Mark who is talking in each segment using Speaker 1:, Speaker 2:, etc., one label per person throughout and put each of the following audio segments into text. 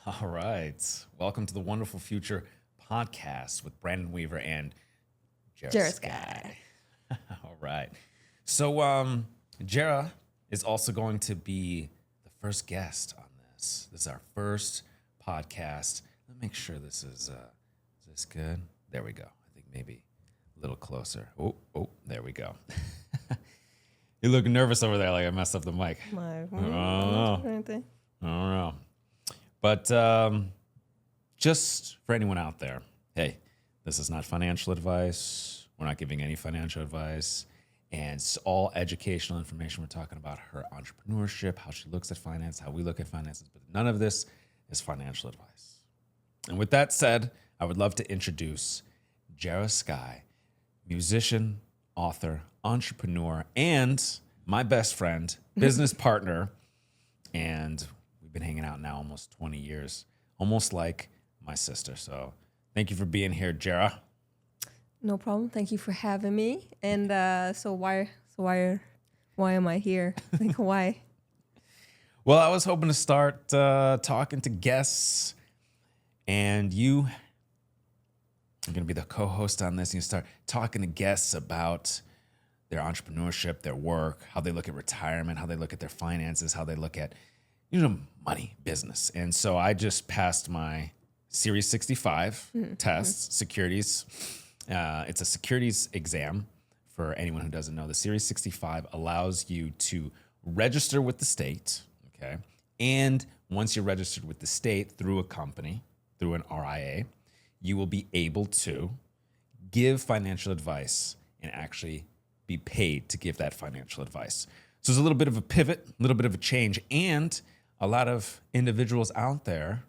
Speaker 1: All right. Welcome to the Wonderful Future podcast with Brandon Weaver and Jera
Speaker 2: Jera
Speaker 1: Sky.
Speaker 2: Sky.
Speaker 1: All right. So, Jera is also going to be the first guest on this. This is our first podcast. Let me make sure this is this good? There we go. I think maybe a little closer. Oh, there we go. You look nervous over there like I messed up the mic.
Speaker 2: I
Speaker 1: don't know.
Speaker 2: anything.
Speaker 1: I don't know. But just for anyone out there, hey, this is not financial advice. We're not giving any financial advice. And it's all educational information. We're talking about her entrepreneurship, how she looks at finance, how we look at finances. But none of this is financial advice. And with that said, I would love to introduce Jera Sky, musician, author, entrepreneur, and my best friend, business partner. And we've been hanging out now almost 20 years, almost like my sister. So thank you for being here, Jera.
Speaker 2: No problem. Thank you for having me. And so why am I here? Like why?
Speaker 1: Well, I was hoping to start talking to guests, and you're going to be the co-host on this. And you start talking to guests about their entrepreneurship, their work, how they look at retirement, how they look at their finances, how they look at money, business. And so I just passed my Series 65 tests, securities. It's a securities exam for anyone who doesn't know. The Series 65 allows you to register with the state, okay? And once you're registered with the state through a company, through an RIA, you will be able to give financial advice and actually be paid to give that financial advice. So there's a little bit of a pivot, a little bit of a change, and a lot of individuals out there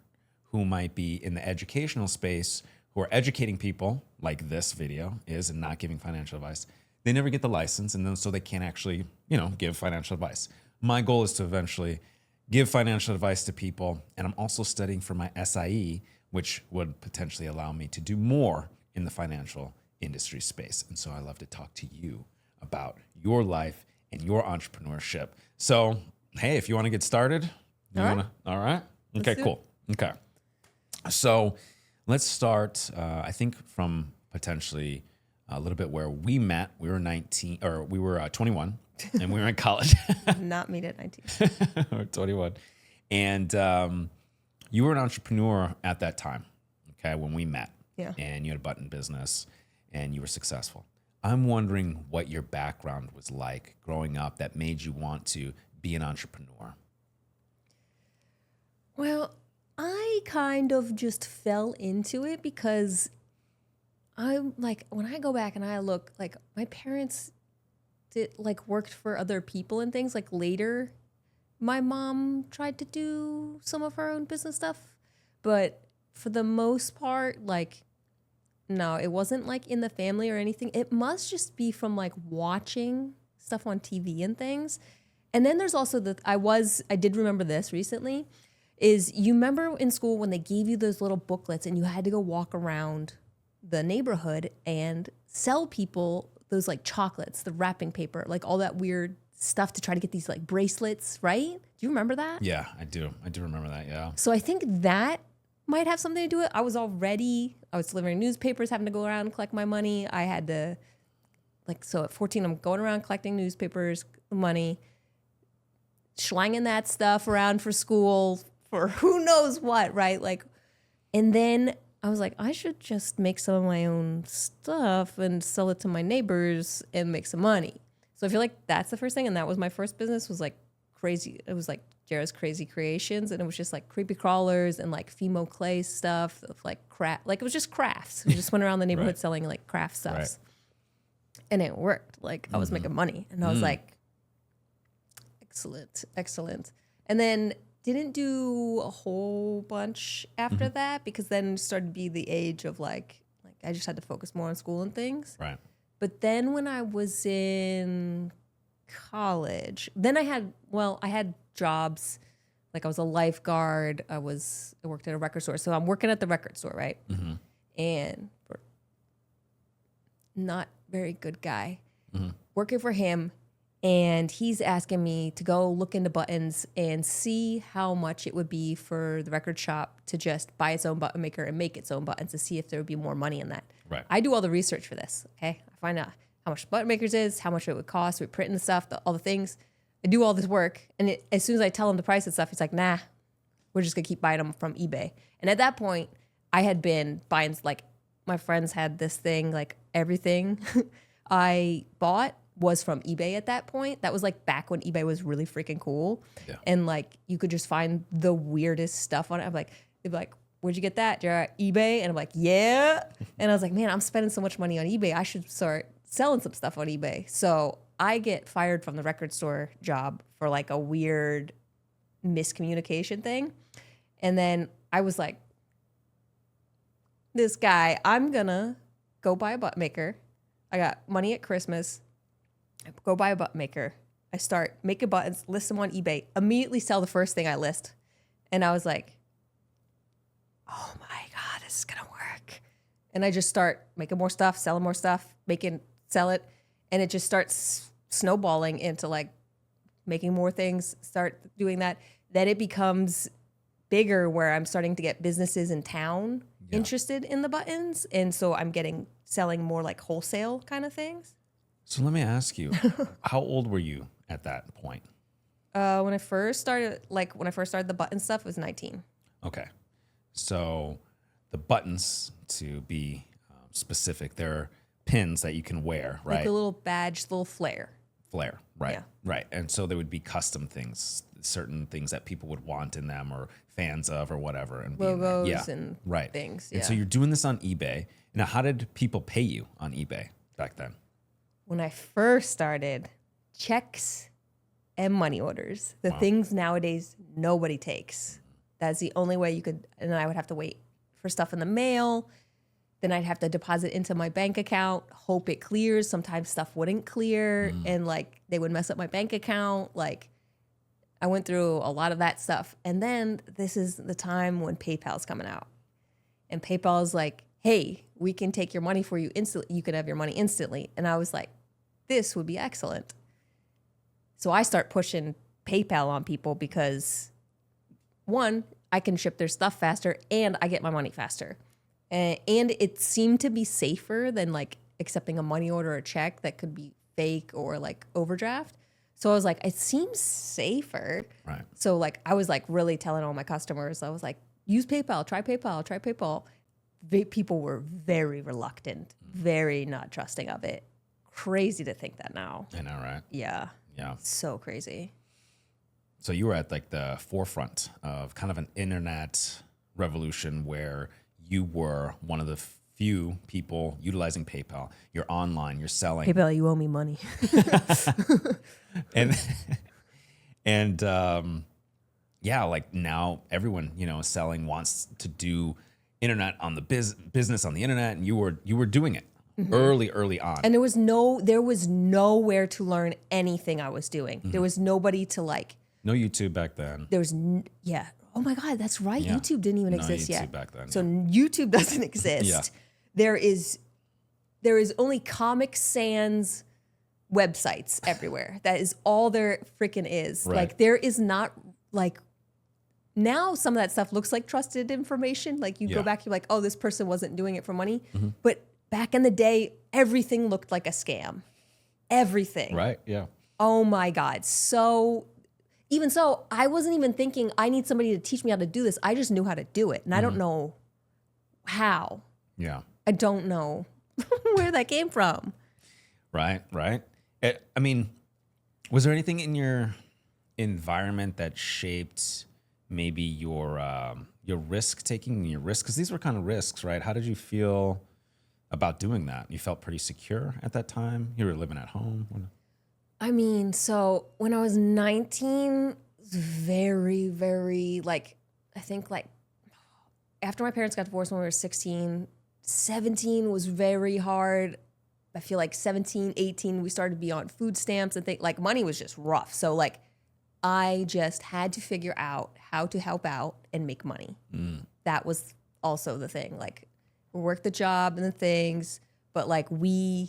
Speaker 1: who might be in the educational space who are educating people like this video is and not giving financial advice. They never get the license, and then so they can't actually, give financial advice. My goal is to eventually give financial advice to people, and I'm also studying for my SIE, which would potentially allow me to do more in the financial industry space. And so I love to talk to you about your life and your entrepreneurship. So, hey, if you want to get started, all right? Okay, cool. Okay. So let's start, I think, from potentially a little bit where we met. We were 21, and we were in college.
Speaker 2: Not meet at 19.
Speaker 1: We were 21. And you were an entrepreneur at that time, okay, when we met.
Speaker 2: Yeah.
Speaker 1: And you had a button business, and you were successful. I'm wondering what your background was like growing up that made you want to be an entrepreneur.
Speaker 2: Well, I kind of just fell into it because I'm like, when I go back and I look, like my parents worked for other people and things. Like later, my mom tried to do some of her own business stuff, but for the most part, no, it wasn't like in the family or anything. It must just be from like watching stuff on TV and things. And then there's also I did remember this recently, is you remember in school when they gave you those little booklets and you had to go walk around the neighborhood and sell people those like chocolates, the wrapping paper, like all that weird stuff to try to get these like bracelets, right? Do you remember that?
Speaker 1: Yeah, I do. I do remember that, yeah.
Speaker 2: So I think that might have something to do with it. I was delivering newspapers, having to go around and collect my money. I had to, so at 14, I'm going around collecting newspapers, money, slanging that stuff around for school for who knows what, right? And then I was like, I should just make some of my own stuff and sell it to my neighbors and make some money. So I feel like that's the first thing. And that was my first business, was like crazy. It was like Jera's Crazy Creations, and it was just like creepy crawlers and like Fimo clay stuff of like craft. Like it was just crafts. We just went around the neighborhood selling like craft stuff,
Speaker 1: Right.
Speaker 2: and it worked. Like I was making money, and I was like, excellent. And then didn't do a whole bunch after that, because then started to be the age of like I just had to focus more on school and things.
Speaker 1: Right.
Speaker 2: But then when I was in college, then I had jobs. Like I was a lifeguard. I worked at a record store. So I'm working at the record store, right?
Speaker 1: Mm-hmm.
Speaker 2: And not very good guy. Working for him. And he's asking me to go look into buttons and see how much it would be for the record shop to just buy its own button maker and make its own buttons to see if there would be more money in that.
Speaker 1: Right.
Speaker 2: I do all the research for this, okay? I find out how much button makers is, how much it would cost, we print the stuff, all the things. I do all this work. And as soon as I tell him the price and stuff, he's like, nah, we're just gonna keep buying them from eBay. And at that point, I had been buying, like, my friends had this thing, like everything I bought was from eBay at that point. That was like back when eBay was really freaking cool. Yeah. And like you could just find the weirdest stuff on it. I'm like, they'd be like, where'd you get that, Jera? eBay? And I'm like, yeah. And I was like, man, I'm spending so much money on eBay. I should start selling some stuff on eBay. So I get fired from the record store job for like a weird miscommunication thing. And then I was like, this guy, I'm gonna go buy a button maker. I got money at Christmas. I go buy a button maker. I start making buttons, list them on eBay, immediately sell the first thing I list. And I was like, oh my God, this is gonna work. And I just start making more stuff, selling more stuff, sell it. And it just starts snowballing into like making more things, start doing that. Then it becomes bigger where I'm starting to get businesses in town interested in the buttons. And so I'm selling more like wholesale kind of things.
Speaker 1: So let me ask you, how old were you at that point?
Speaker 2: When I first started the button stuff, it was 19.
Speaker 1: Okay. So the buttons, to be specific, they're pins that you can wear, right?
Speaker 2: Like a little badge, little flare.
Speaker 1: Flare, right?
Speaker 2: Yeah.
Speaker 1: Right. And so there would be custom things, certain things that people would want in them or fans of or whatever. And
Speaker 2: logos and
Speaker 1: right.
Speaker 2: things.
Speaker 1: And so you're doing this on eBay. Now, how did people pay you on eBay back then?
Speaker 2: When I first started, checks and money orders, the things nowadays nobody takes. That's the only way you could, and then I would have to wait for stuff in the mail. Then I'd have to deposit into my bank account, hope it clears. Sometimes stuff wouldn't clear and like they would mess up my bank account. Like I went through a lot of that stuff. And then this is the time when PayPal's coming out. And PayPal is like, hey, we can take your money for you instantly. You can have your money instantly. And I was like, this would be excellent. So I start pushing PayPal on people because one, I can ship their stuff faster and I get my money faster. And it seemed to be safer than like accepting a money order or a check that could be fake or like overdraft. So I was like, it seems safer.
Speaker 1: Right.
Speaker 2: So like, I was like really telling all my customers, I was like, use PayPal, try PayPal, try PayPal. People were very reluctant, very not trusting of it. Crazy to think that now.
Speaker 1: I know, right?
Speaker 2: Yeah.
Speaker 1: Yeah.
Speaker 2: So crazy.
Speaker 1: So you were at like the forefront of kind of an internet revolution where you were one of the few people utilizing PayPal. You're online, you're selling.
Speaker 2: PayPal, you owe me money.
Speaker 1: and yeah, like now everyone, is selling, wants to do internet on the business on the internet, and you were doing it early on.
Speaker 2: And there was nowhere to learn anything I was doing. There was nobody to like.
Speaker 1: No YouTube back then.
Speaker 2: There was Oh my God, that's right. Yeah. YouTube didn't even exist
Speaker 1: YouTube
Speaker 2: yet.
Speaker 1: Back then.
Speaker 2: So YouTube doesn't exist.
Speaker 1: Yeah.
Speaker 2: There is only Comic Sans websites everywhere. That is all there freaking is.
Speaker 1: Right.
Speaker 2: Like there is not like now some of that stuff looks like trusted information. Like you go back, you're like, oh, this person wasn't doing it for money. But back in the day, everything looked like a scam. Everything.
Speaker 1: Right. Yeah.
Speaker 2: Oh my God. So even so, I wasn't even thinking I need somebody to teach me how to do this. I just knew how to do it. And I don't know how.
Speaker 1: Yeah.
Speaker 2: I don't know where that came from.
Speaker 1: Right. I mean, was there anything in your environment that shaped maybe your risk taking, your risk? Because these were kind of risks, right? How did you feel about doing that? You felt pretty secure at that time? You were living at home?
Speaker 2: I mean, so when I was 19, it was very, very like, I think like after my parents got divorced when we were 16, 17 was very hard. I feel like 17, 18, we started to be on food stamps and like money was just rough. So like I just had to figure out how to help out and make money. That was also the thing. Like we worked the job and the things, but like I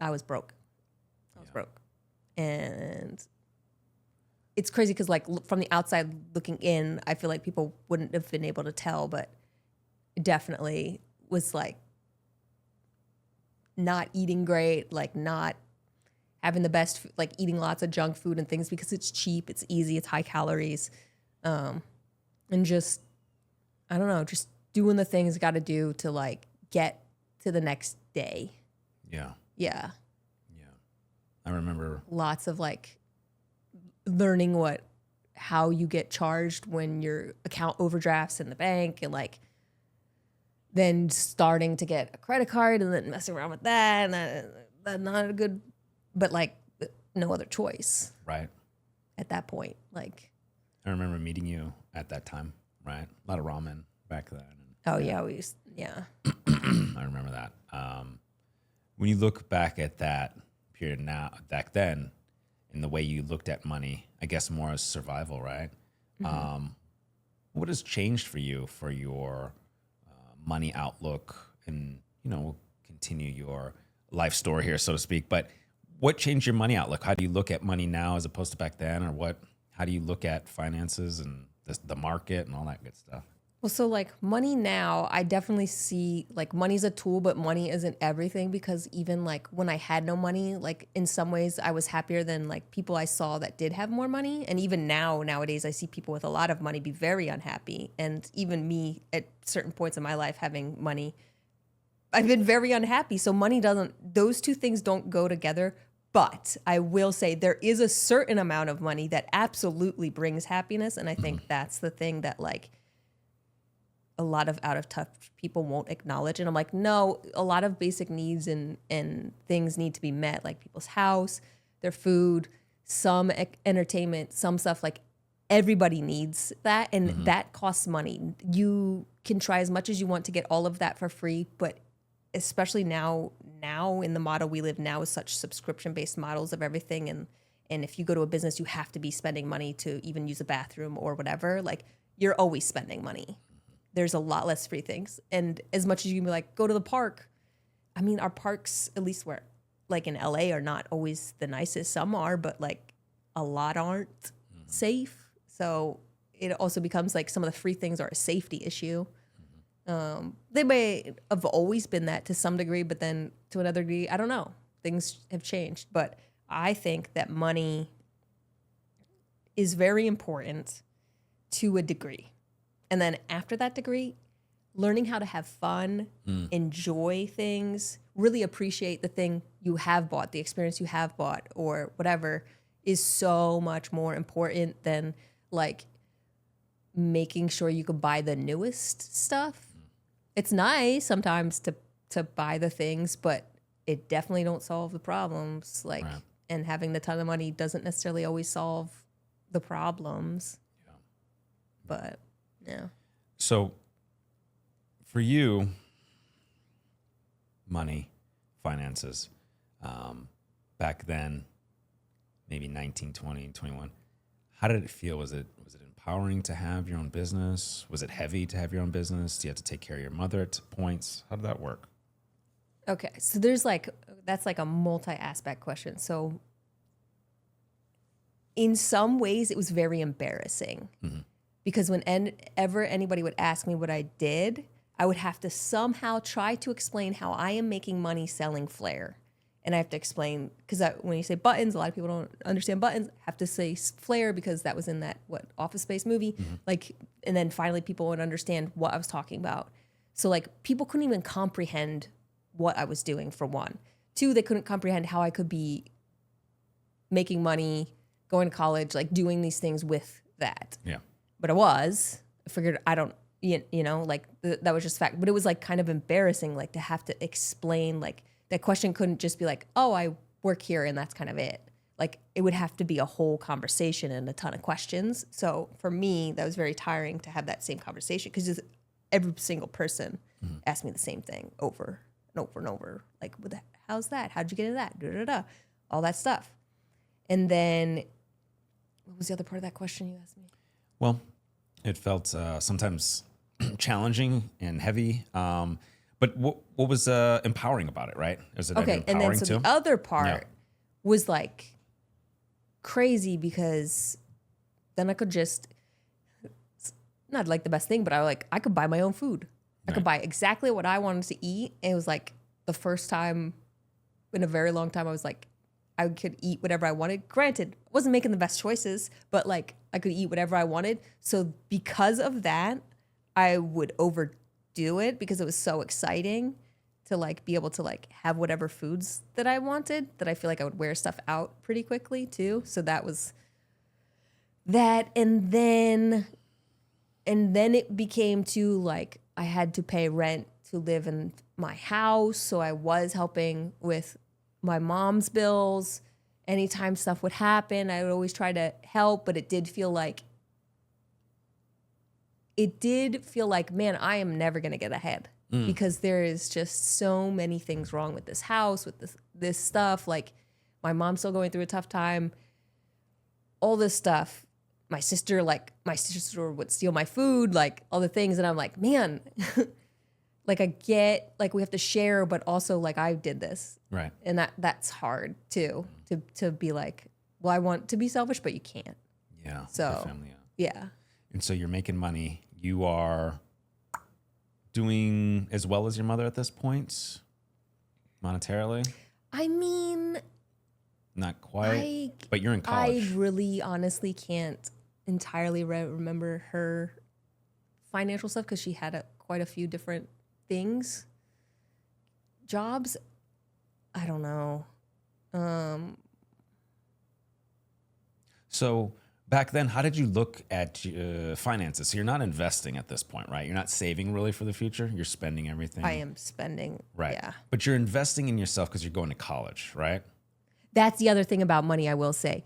Speaker 2: was broke. I was broke. And it's crazy because like from the outside looking in, I feel like people wouldn't have been able to tell, but it definitely was like not eating great, like not having the best, like eating lots of junk food and things because it's cheap, it's easy, it's high calories. And just, I don't know, just doing the things got to do to like get to the next day.
Speaker 1: Yeah.
Speaker 2: Yeah.
Speaker 1: Yeah. I remember
Speaker 2: Lots of like learning how you get charged when your account overdrafts in the bank, and like then starting to get a credit card and then messing around with that. And that's not a good, but like no other choice.
Speaker 1: Right.
Speaker 2: At that point, like.
Speaker 1: I remember meeting you at that time, right? A lot of ramen back then.
Speaker 2: Oh yeah, we used, yeah.
Speaker 1: I remember that. When you look back at that period now, back then, and the way you looked at money, I guess more as survival, right? Mm-hmm. What has changed for you for your money outlook, and we'll continue your life story here, so to speak. But what changed your money outlook? How do you look at money now as opposed to back then, or how do you look at finances and the market and all that good stuff?
Speaker 2: Well, so like money now, I definitely see like money's a tool, but money isn't everything, because even like when I had no money, like in some ways I was happier than like people I saw that did have more money. And even nowadays I see people with a lot of money be very unhappy. And even me at certain points in my life having money, I've been very unhappy. So those two things don't go together. But I will say there is a certain amount of money that absolutely brings happiness. And I think that's the thing that like a lot of out of touch people won't acknowledge. And I'm like, no, a lot of basic needs and things need to be met, like people's house, their food, some entertainment, some stuff. Like everybody needs that, and that costs money. You can try as much as you want to get all of that for free, but especially now in the model we live now is such subscription-based models of everything, and if you go to a business, you have to be spending money to even use a bathroom or whatever. Like you're always spending money. There's a lot less free things. And as much as you can be like, go to the park. I mean, our parks, at least where like in LA, are not always the nicest. Some are, but like a lot aren't safe. So it also becomes like some of the free things are a safety issue. They may have always been that to some degree, but then to another degree, I don't know. Things have changed. But I think that money is very important to a degree. And then after that degree, learning how to have fun, enjoy things, really appreciate the thing you have bought, the experience you have bought, or whatever, is so much more important than like making sure you can buy the newest stuff. It's nice sometimes to buy the things, but it definitely don't solve the problems. Like, right. And having the ton of money doesn't necessarily always solve the problems. Yeah. But yeah.
Speaker 1: So for you, money, finances, back then, maybe 19, 20, 21, how did it feel? Was it empowering to have your own business? Was it heavy to have your own business? Do you have to take care of your mother at points? How did that work?
Speaker 2: Okay. So that's like a multi-aspect question. So in some ways it was very embarrassing. Because whenever anybody would ask me what I did, I would have to somehow try to explain how I am making money selling flair. And I have to explain, because when you say buttons, a lot of people don't understand buttons. I have to say flair because that was in that, Office Space movie. Like, and then finally people would understand what I was talking about. So like people couldn't even comprehend what I was doing, for one. Two, they couldn't comprehend how I could be making money, going to college, like doing these things with that. Yeah. But I figured I don't, like that was just fact. But it was like kind of embarrassing, like to have to explain, like that question couldn't just be like, oh, I work here and that's kind of it. Like it would have to be a whole conversation and a ton of questions. So for me, that was very tiring to have that same conversation, because every single person asked me the same thing over and over and over. Like, how's that? How'd you get into that? Da, da, da. All that stuff. And then what was the other part of that question you asked me?
Speaker 1: Well, it felt sometimes challenging and heavy, but what was empowering about it, right? Is it
Speaker 2: okay? And then so the other part was like crazy because then I could just, not like the best thing, but I could buy my own food. I could buy exactly what I wanted to eat. And it was like the first time in a very long time I was like, I could eat whatever I wanted. Granted, I wasn't making the best choices, but like I could eat whatever I wanted. So because of that, I would overdo it because it was so exciting to like be able to like have whatever foods that I wanted, that I feel like I would wear stuff out pretty quickly too. So that was that. And then it became to like, I had to pay rent to live in my house. So I was helping with my mom's bills. Anytime stuff would happen, I would always try to help, but it did feel like, man, I am never going to get ahead because there is just so many things wrong with this house, with this stuff. Like my mom's still going through a tough time, all this stuff. My sister would steal my food, like all the things. And I'm like, man, like I get, like we have to share, but also like I did this.
Speaker 1: Right.
Speaker 2: And that's hard too, to be like, well, I want to be selfish, but you can't.
Speaker 1: Yeah.
Speaker 2: So,
Speaker 1: Family,
Speaker 2: yeah.
Speaker 1: And so you're making money. You are doing as well as your mother at this point, monetarily?
Speaker 2: I mean,
Speaker 1: not quite, but you're in college.
Speaker 2: I really honestly can't entirely remember her financial stuff because she had quite a few different things. Jobs, I don't know.
Speaker 1: So back then, how did you look at finances? So you're not investing at this point, right? You're not saving really for the future. You're spending everything.
Speaker 2: I am spending.
Speaker 1: Right.
Speaker 2: Yeah.
Speaker 1: But you're investing in yourself because you're going to college, right?
Speaker 2: That's the other thing about money, I will say.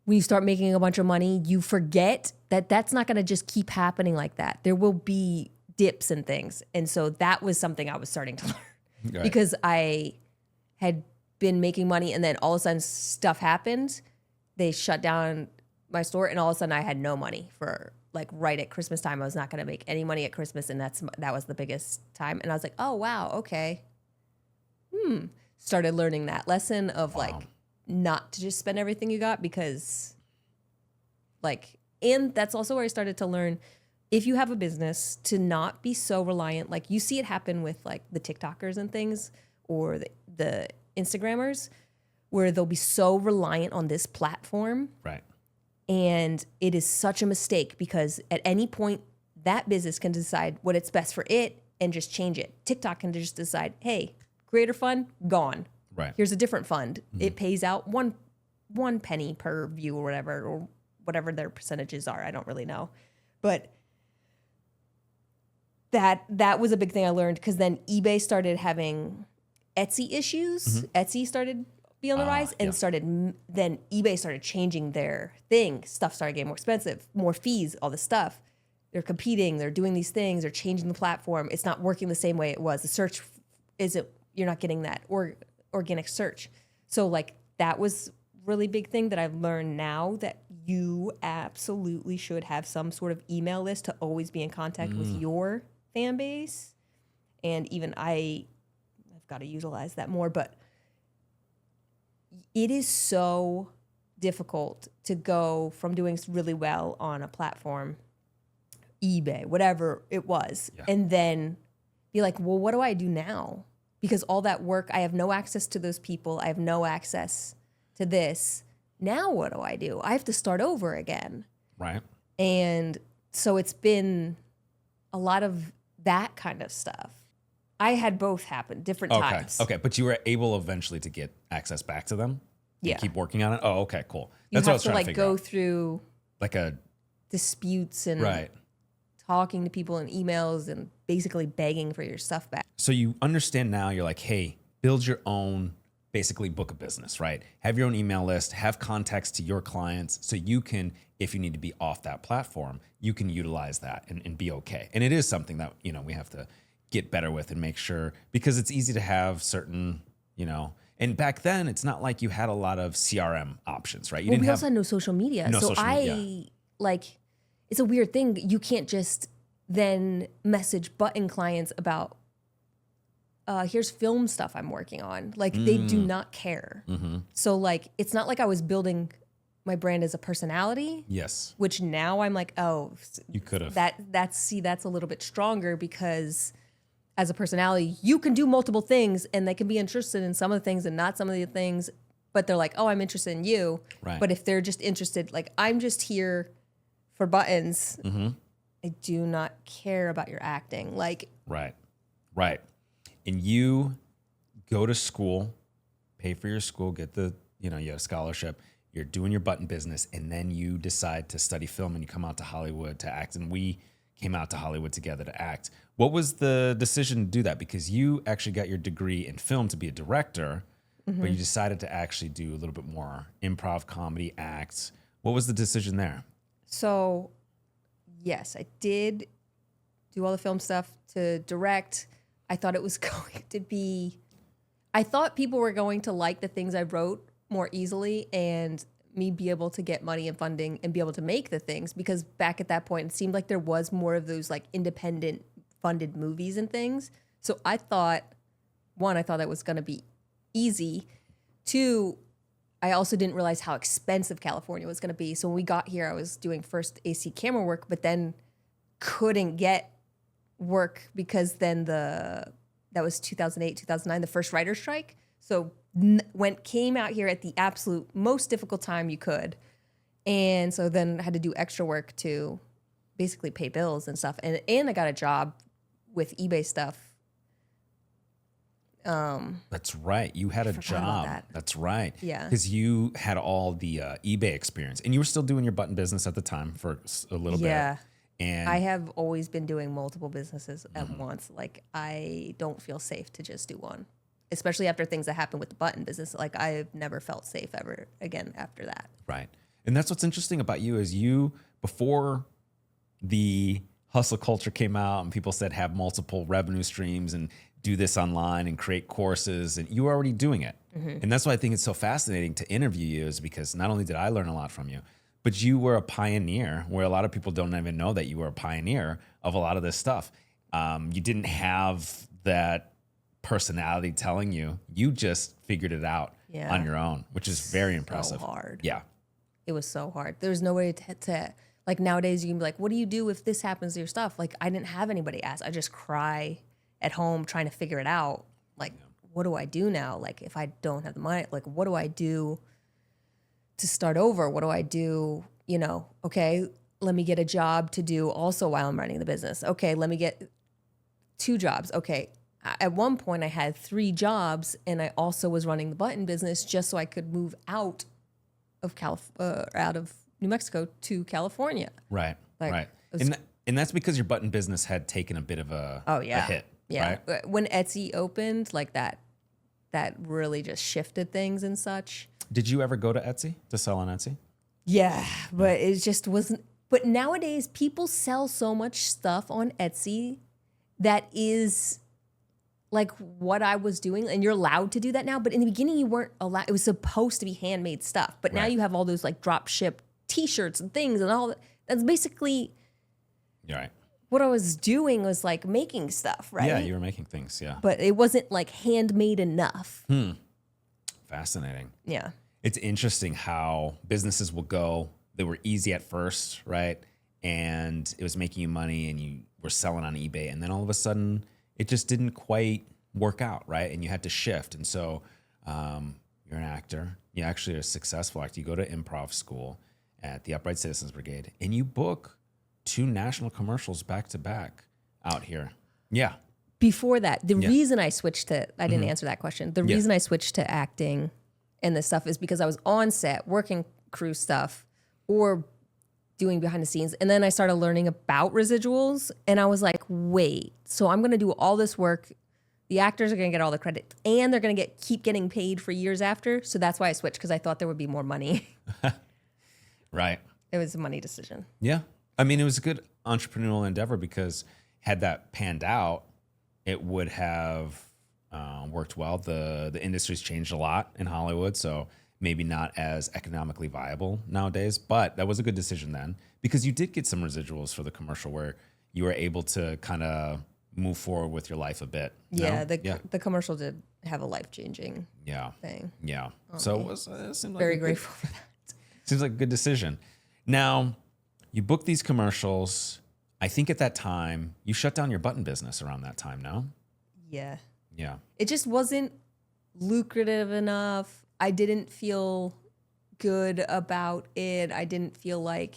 Speaker 2: When you start making a bunch of money, you forget that that's not going to just keep happening like that. There will be dips and things. And so that was something I was starting to learn
Speaker 1: Right.
Speaker 2: because I had been making money and then all of a sudden stuff happened. They shut down my store and all of a sudden I had no money for like right at Christmas time. I was not going to make any money at Christmas and that was the biggest time. And I was like, oh, wow, okay. Started learning that lesson of like not to just spend everything you got because like, and that's also where I started to learn if you have a business to not be so reliant. Like you see it happen with like the TikTokers and things or the Instagrammers where they'll be so reliant on this platform.
Speaker 1: Right.
Speaker 2: And it is such a mistake because at any point that business can decide what it's best for it and just change it. TikTok can just decide, hey, creator fund, gone.
Speaker 1: Right.
Speaker 2: Here's a different fund. It pays out one penny per view or whatever their percentages are. I don't really know. But that was a big thing I learned because then eBay started having Etsy issues. Etsy started be on the rise and then eBay started changing their thing. Stuff started getting more expensive, more fees, all this stuff. They're competing, they're doing these things, they're changing the platform. It's not working the same way it was. The search you're not getting that organic search. So like that was really big thing that I've learned now that you absolutely should have some sort of email list to always be in contact with your fan base. And even I've got to utilize that more, but it is so difficult to go from doing really well on a platform, eBay, whatever it was, and then be like, well, what do I do now? Because all that work, I have no access to those people. I have no access to this. Now what do I do? I have to start over again.
Speaker 1: Right.
Speaker 2: And so it's been a lot of that kind of stuff. I had both happen different times.
Speaker 1: Okay, but you were able eventually to get access back to them?
Speaker 2: Yeah.
Speaker 1: Keep working on it? Oh, okay, cool.
Speaker 2: You
Speaker 1: That's what I
Speaker 2: have
Speaker 1: was
Speaker 2: to
Speaker 1: trying to
Speaker 2: like
Speaker 1: figure
Speaker 2: go
Speaker 1: out.
Speaker 2: through
Speaker 1: Like a
Speaker 2: disputes and
Speaker 1: right.
Speaker 2: talking to people in emails and basically begging for your stuff back.
Speaker 1: So you understand now, you're like, hey, build your own, basically book a business, right? Have your own email list, have contacts to your clients so you can, if you need to be off that platform, you can utilize that and be okay. And it is something that, we have to get better with and make sure, because it's easy to have certain, and back then it's not like you had a lot of CRM options, right? You
Speaker 2: We also had no social media. It's a weird thing. You can't just then message button clients about here's film stuff I'm working on. Like they do not care. So like, it's not like I was building my brand as a personality.
Speaker 1: Yes.
Speaker 2: Which now I'm like, oh,
Speaker 1: You could have.
Speaker 2: that's a little bit stronger because as a personality, you can do multiple things and they can be interested in some of the things and not some of the things, but they're like, oh, I'm interested in you.
Speaker 1: Right.
Speaker 2: But if they're just interested, like I'm just here for buttons. I do not care about your acting. Like,
Speaker 1: Right. Right. And you go to school, pay for your school, get the, you have a scholarship, you're doing your button business, and then you decide to study film and you come out to Hollywood to act. And we came out to Hollywood together to act. What was the decision to do that? Because you actually got your degree in film to be a director, but you decided to actually do a little bit more improv, comedy, acts. What was the decision there?
Speaker 2: so yes, I did do all the film stuff to direct. I thought it was going to be, I thought people were going to like the things I wrote more easily and me be able to get money and funding and be able to make the things, because back at that point it seemed like there was more of those like independent funded movies and things. So I thought, one, I thought that was going to be easy. Two, I also didn't realize how expensive California was going to be. So when we got here, I was doing first AC camera work, but then couldn't get work because then that was 2008, 2009, the first writer's strike. So came out here at the absolute most difficult time you could. And so then I had to do extra work to basically pay bills and stuff. And I got a job with eBay stuff.
Speaker 1: That's right. You had a
Speaker 2: forgot about
Speaker 1: job.
Speaker 2: that.
Speaker 1: That's right.
Speaker 2: Yeah.
Speaker 1: Because you had all the eBay experience, and you were still doing your button business at the time for a little
Speaker 2: Yeah.
Speaker 1: bit. And
Speaker 2: I have always been doing multiple businesses at once. Like I don't feel safe to just do one, especially after things that happened with the button business. Like I've never felt safe ever again after that.
Speaker 1: right. And that's what's interesting about you is you, before the hustle culture came out and people said have multiple revenue streams and do this online and create courses, and you were already doing it. And that's why I think it's so fascinating to interview you, is because not only did I learn a lot from you, but you were a pioneer, where a lot of people don't even know that you were a pioneer of a lot of this stuff. You didn't have that personality telling you. You just figured it out
Speaker 2: Yeah.
Speaker 1: on your own, which is very impressive.
Speaker 2: So hard.
Speaker 1: Yeah.
Speaker 2: It was so hard. There's no way to like nowadays you can be like, what do you do if this happens to your stuff? Like I didn't have anybody ask. I just cry at home trying to figure it out. Like, what do I do now? Like if I don't have the money, like what do I do to start over? What do I do? Okay, let me get a job to do also while I'm running the business. Okay, let me get 2 jobs. Okay. At one point I had 3 jobs and I also was running the button business just so I could move out of out of New Mexico to California.
Speaker 1: Right.
Speaker 2: Like,
Speaker 1: right.
Speaker 2: it was-
Speaker 1: And that's because your button business had taken a bit of a hit.
Speaker 2: Yeah.
Speaker 1: Right?
Speaker 2: When Etsy opened, like that really just shifted things and such.
Speaker 1: Did you ever go to Etsy to sell on Etsy?
Speaker 2: Yeah, but it just wasn't. But nowadays, people sell so much stuff on Etsy that is like what I was doing, and you're allowed to do that now. But in the beginning, you weren't allowed. It was supposed to be handmade stuff, but now
Speaker 1: Right.
Speaker 2: you have all those like drop ship T-shirts and things and all that. That's basically
Speaker 1: You're right.
Speaker 2: what I was doing, was like making stuff, right?
Speaker 1: Yeah, you were making things. Yeah.
Speaker 2: But it wasn't like handmade enough.
Speaker 1: Fascinating.
Speaker 2: Yeah.
Speaker 1: It's interesting how businesses will go. They were easy at first, right? And it was making you money and you were selling on eBay. And then all of a sudden, it just didn't quite work out, right? And you had to shift. And so you're an actor. You actually are a successful actor. You go to improv school at the Upright Citizens Brigade, and you book 2 national commercials back to back out here. Yeah.
Speaker 2: Before that, the reason I switched to, I didn't answer that question. The
Speaker 1: Yeah.
Speaker 2: reason I switched to acting and this stuff is because I was on set working crew stuff or doing behind the scenes. And then I started learning about residuals and I was like, wait, so I'm going to do all this work. The actors are going to get all the credit and they're going to keep getting paid for years after. So that's why I switched, because I thought there would be more money.
Speaker 1: Right.
Speaker 2: It was a money decision.
Speaker 1: Yeah. I mean, it was a good entrepreneurial endeavor, because had that panned out, it would have worked well. The industry's changed a lot in Hollywood, so maybe not as economically viable nowadays, but that was a good decision then, because you did get some residuals for the commercial where you were able to kind of move forward with your life a bit.
Speaker 2: Yeah,
Speaker 1: No?
Speaker 2: the commercial did have a life-changing thing.
Speaker 1: Yeah. So it seemed like
Speaker 2: Very grateful for that.
Speaker 1: seems like a good decision. Now, you book these commercials. I think at that time, you shut down your button business around that time, no?
Speaker 2: Yeah.
Speaker 1: Yeah.
Speaker 2: It just wasn't lucrative enough. I didn't feel good about it. I didn't feel like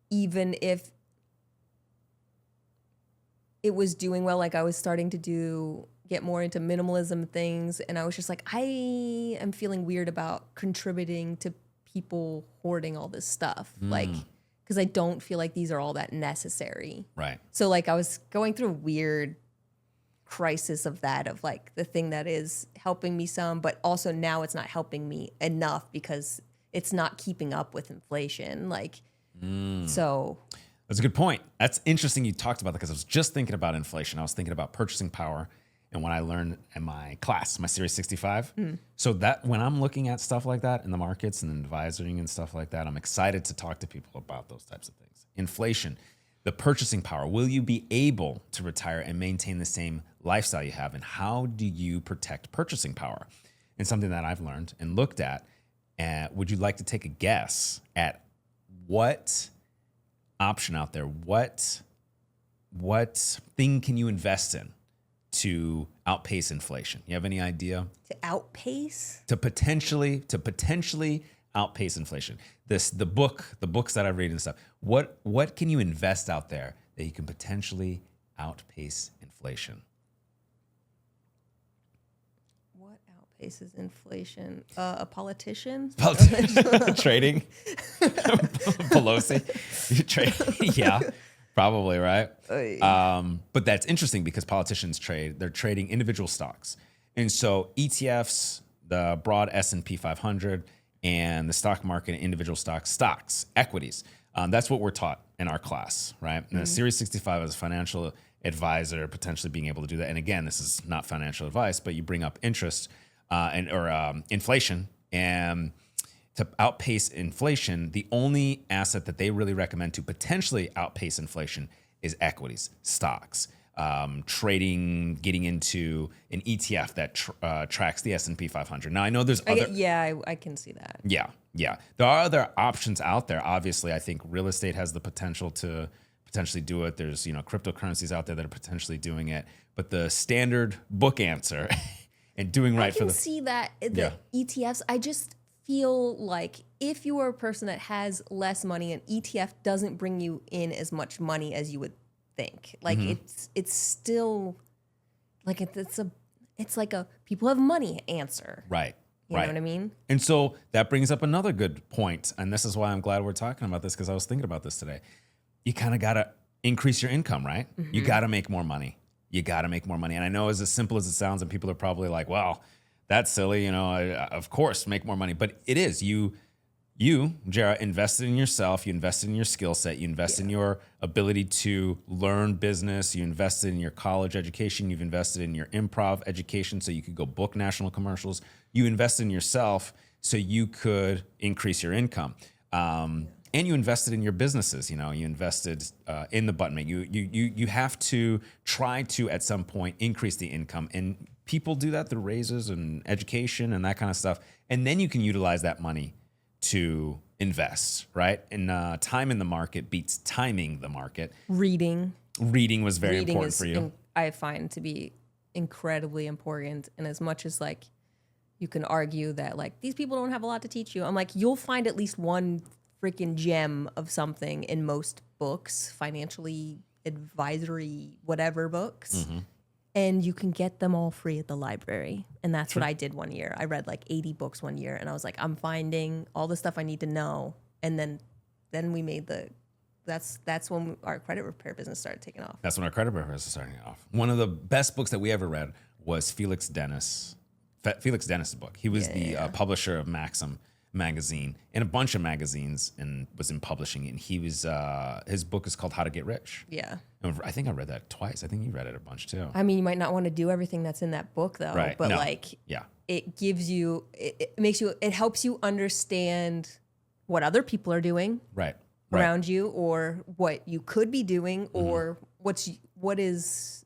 Speaker 2: even if it was doing well, like I was starting to get more into minimalism things, and I was just like, I am feeling weird about contributing to people hoarding all this stuff. Like, because I don't feel like these are all that necessary.
Speaker 1: Right.
Speaker 2: So like I was going through a weird crisis of that, of like the thing that is helping me some, but also now it's not helping me enough because it's not keeping up with inflation. Like, so.
Speaker 1: That's a good point. That's interesting you talked about that because I was just thinking about inflation. I was thinking about purchasing power and what I learned in my class, my Series 65. So that when I'm looking at stuff like that in the markets and advising and stuff like that, I'm excited to talk to people about those types of things. Inflation, the purchasing power. Will you be able to retire and maintain the same lifestyle you have? And how do you protect purchasing power? And something that I've learned and looked at, would you like to take a guess at what option out there, what thing can you invest in to outpace inflation? You have any idea?
Speaker 2: To outpace?
Speaker 1: To potentially outpace inflation. The books that I read and stuff. What can you invest out there that you can potentially outpace inflation?
Speaker 2: What outpaces inflation? A politician?
Speaker 1: Trading? Pelosi? Yeah, probably, right? But that's interesting because politicians they're trading individual stocks. And so ETFs, the broad S&P 500, and the stock market, individual stocks, equities. That's what we're taught in our class, right? And the Series 65 as a financial advisor, potentially being able to do that. And again, this is not financial advice, but you bring up interest or inflation, and to outpace inflation, the only asset that they really recommend to potentially outpace inflation is equities, stocks, trading, getting into an ETF that tracks the S&P 500. Now, I know there's other...
Speaker 2: I can see that.
Speaker 1: Yeah. There are other options out there. Obviously, I think real estate has the potential to potentially do it. There's, cryptocurrencies out there that are potentially doing it. But the standard book answer and doing right for the...
Speaker 2: I can see that, the ETFs, I just feel like if you are a person that has less money, an ETF doesn't bring you in as much money as you would think. Like it's still like it's like a people have money answer.
Speaker 1: Right.
Speaker 2: You know what I mean?
Speaker 1: And so that brings up another good point. And this is why I'm glad we're talking about this, because I was thinking about this today. You kind of got to increase your income, right? You got to make more money. And I know it's as simple as it sounds, and people are probably like, well, that's silly, of course, make more money. But it is. You, Jera, invested in yourself. You invested in your skill set. You invested in your ability to learn business. You invested in your college education. You've invested in your improv education so you could go book national commercials. You invested in yourself so you could increase your income. And you invested in your businesses. You invested in the button. You have to try to, at some point, increase the income. And people do that through raises and education and that kind of stuff. And then you can utilize that money to invest, right? And time in the market beats timing the market. Reading was very important for you.
Speaker 2: I find to be incredibly important. And as much as like you can argue that like these people don't have a lot to teach you, I'm like, you'll find at least one freaking gem of something in most books, financially advisory, whatever books. And you can get them all free at the library. And that's what I did one year. I read like 80 books one year, and I was like, I'm finding all the stuff I need to know. And then we made that's when our credit repair business started taking off.
Speaker 1: That's when our credit repair business started taking off. One of the best books that we ever read was Felix Dennis' book. He was the publisher of Maxim magazine and a bunch of magazines, and was in publishing. And he was his book is called How to Get Rich.
Speaker 2: Yeah.
Speaker 1: And I think I read that twice. I think you read it a bunch too.
Speaker 2: I mean, you might not want to do everything that's in that book though,
Speaker 1: right.
Speaker 2: But it gives you, it makes you, it helps you understand what other people are doing.
Speaker 1: Right. Right.
Speaker 2: around you, or what you could be doing, or what is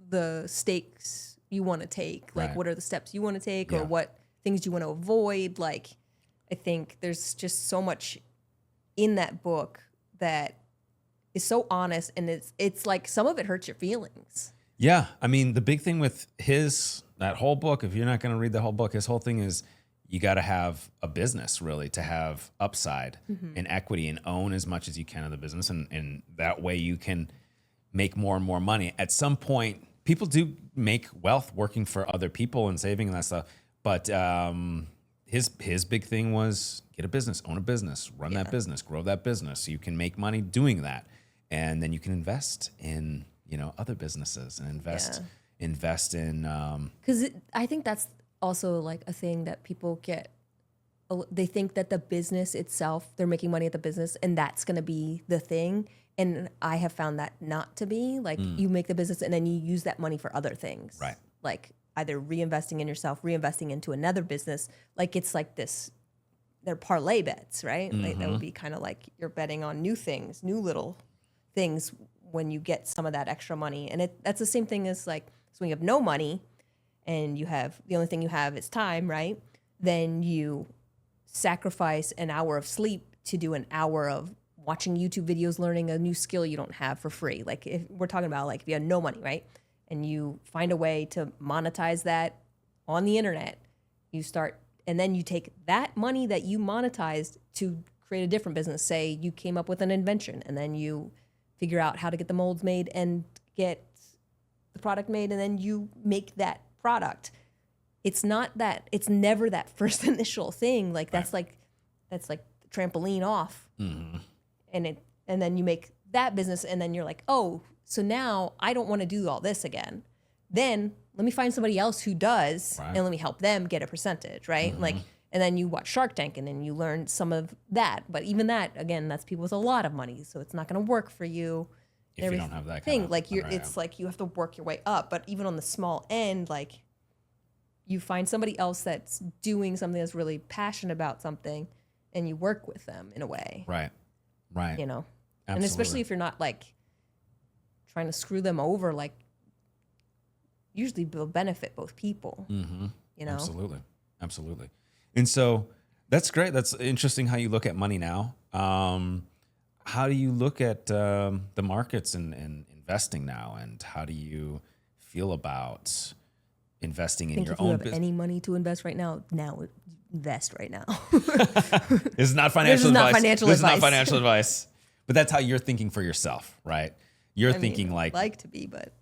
Speaker 2: the stakes you want to take, like
Speaker 1: Right.
Speaker 2: what are the steps you want to take,
Speaker 1: Yeah.
Speaker 2: or what things you want to avoid. Like, I think there's just so much in that book that is so honest, and it's like some of it hurts your feelings.
Speaker 1: Yeah. I mean, the big thing with that whole book, if you're not going to read the whole book, his whole thing is you got to have a business really to have upside and equity and own as much as you can of the business. And that way you can make more and more money. At some point, people do make wealth working for other people and saving and that stuff. But his big thing was get a business, own a business, run that business, grow that business. So you can make money doing that. And then you can invest in, other businesses and invest in,
Speaker 2: Because I think that's also like a thing that people get. They think that the business itself, they're making money at the business, and that's going to be the thing. And I have found that not to be. Like, you make the business and then you use that money for other things.
Speaker 1: Right.
Speaker 2: Like either reinvesting in yourself, reinvesting into another business. Like, it's like this, they're parlay bets, right? Like, that would be kind of like you're betting on new things, new little things when you get some of that extra money. And that's the same thing as like, so when you have no money and you have, the only thing you have is time, right? Then you sacrifice an hour of sleep to do an hour of watching YouTube videos, learning a new skill you don't have for free. Like, if we're talking about like if you have no money, right? And you find a way to monetize that on the internet, you start, and then you take that money that you monetized to create a different business. Say you came up with an invention, and then you figure out how to get the molds made and get the product made, and then you make that product. It's never that first initial thing. Like, that's like the trampoline off. And then you make that business, and then you're like, oh, so now I don't want to do all this again. Then let me find somebody else who does, and let me help them get a percentage, right? Like, and then you watch Shark Tank, and then you learn some of that. But even that, again, that's people with a lot of money, so it's not going to work for you.
Speaker 1: if you don't have that
Speaker 2: Thing
Speaker 1: kind of
Speaker 2: like it's like you have to work your way up. But even on the small end, like, you find somebody else that's doing something that's really passionate about something, and you work with them in a way.
Speaker 1: Right.
Speaker 2: And
Speaker 1: Absolutely.
Speaker 2: especially if you're not like trying to screw them over, like, usually will benefit both people.
Speaker 1: Absolutely. And so that's great. That's interesting how you look at money now. How do you look at the markets and investing now? And how do you feel about investing in your
Speaker 2: If you
Speaker 1: own
Speaker 2: have
Speaker 1: business?
Speaker 2: any money to invest right now, invest right now.
Speaker 1: This is not financial
Speaker 2: This is
Speaker 1: advice.
Speaker 2: not financial
Speaker 1: This is
Speaker 2: advice.
Speaker 1: not financial advice. But that's how you're thinking for yourself, right? You're thinking like
Speaker 2: to be, but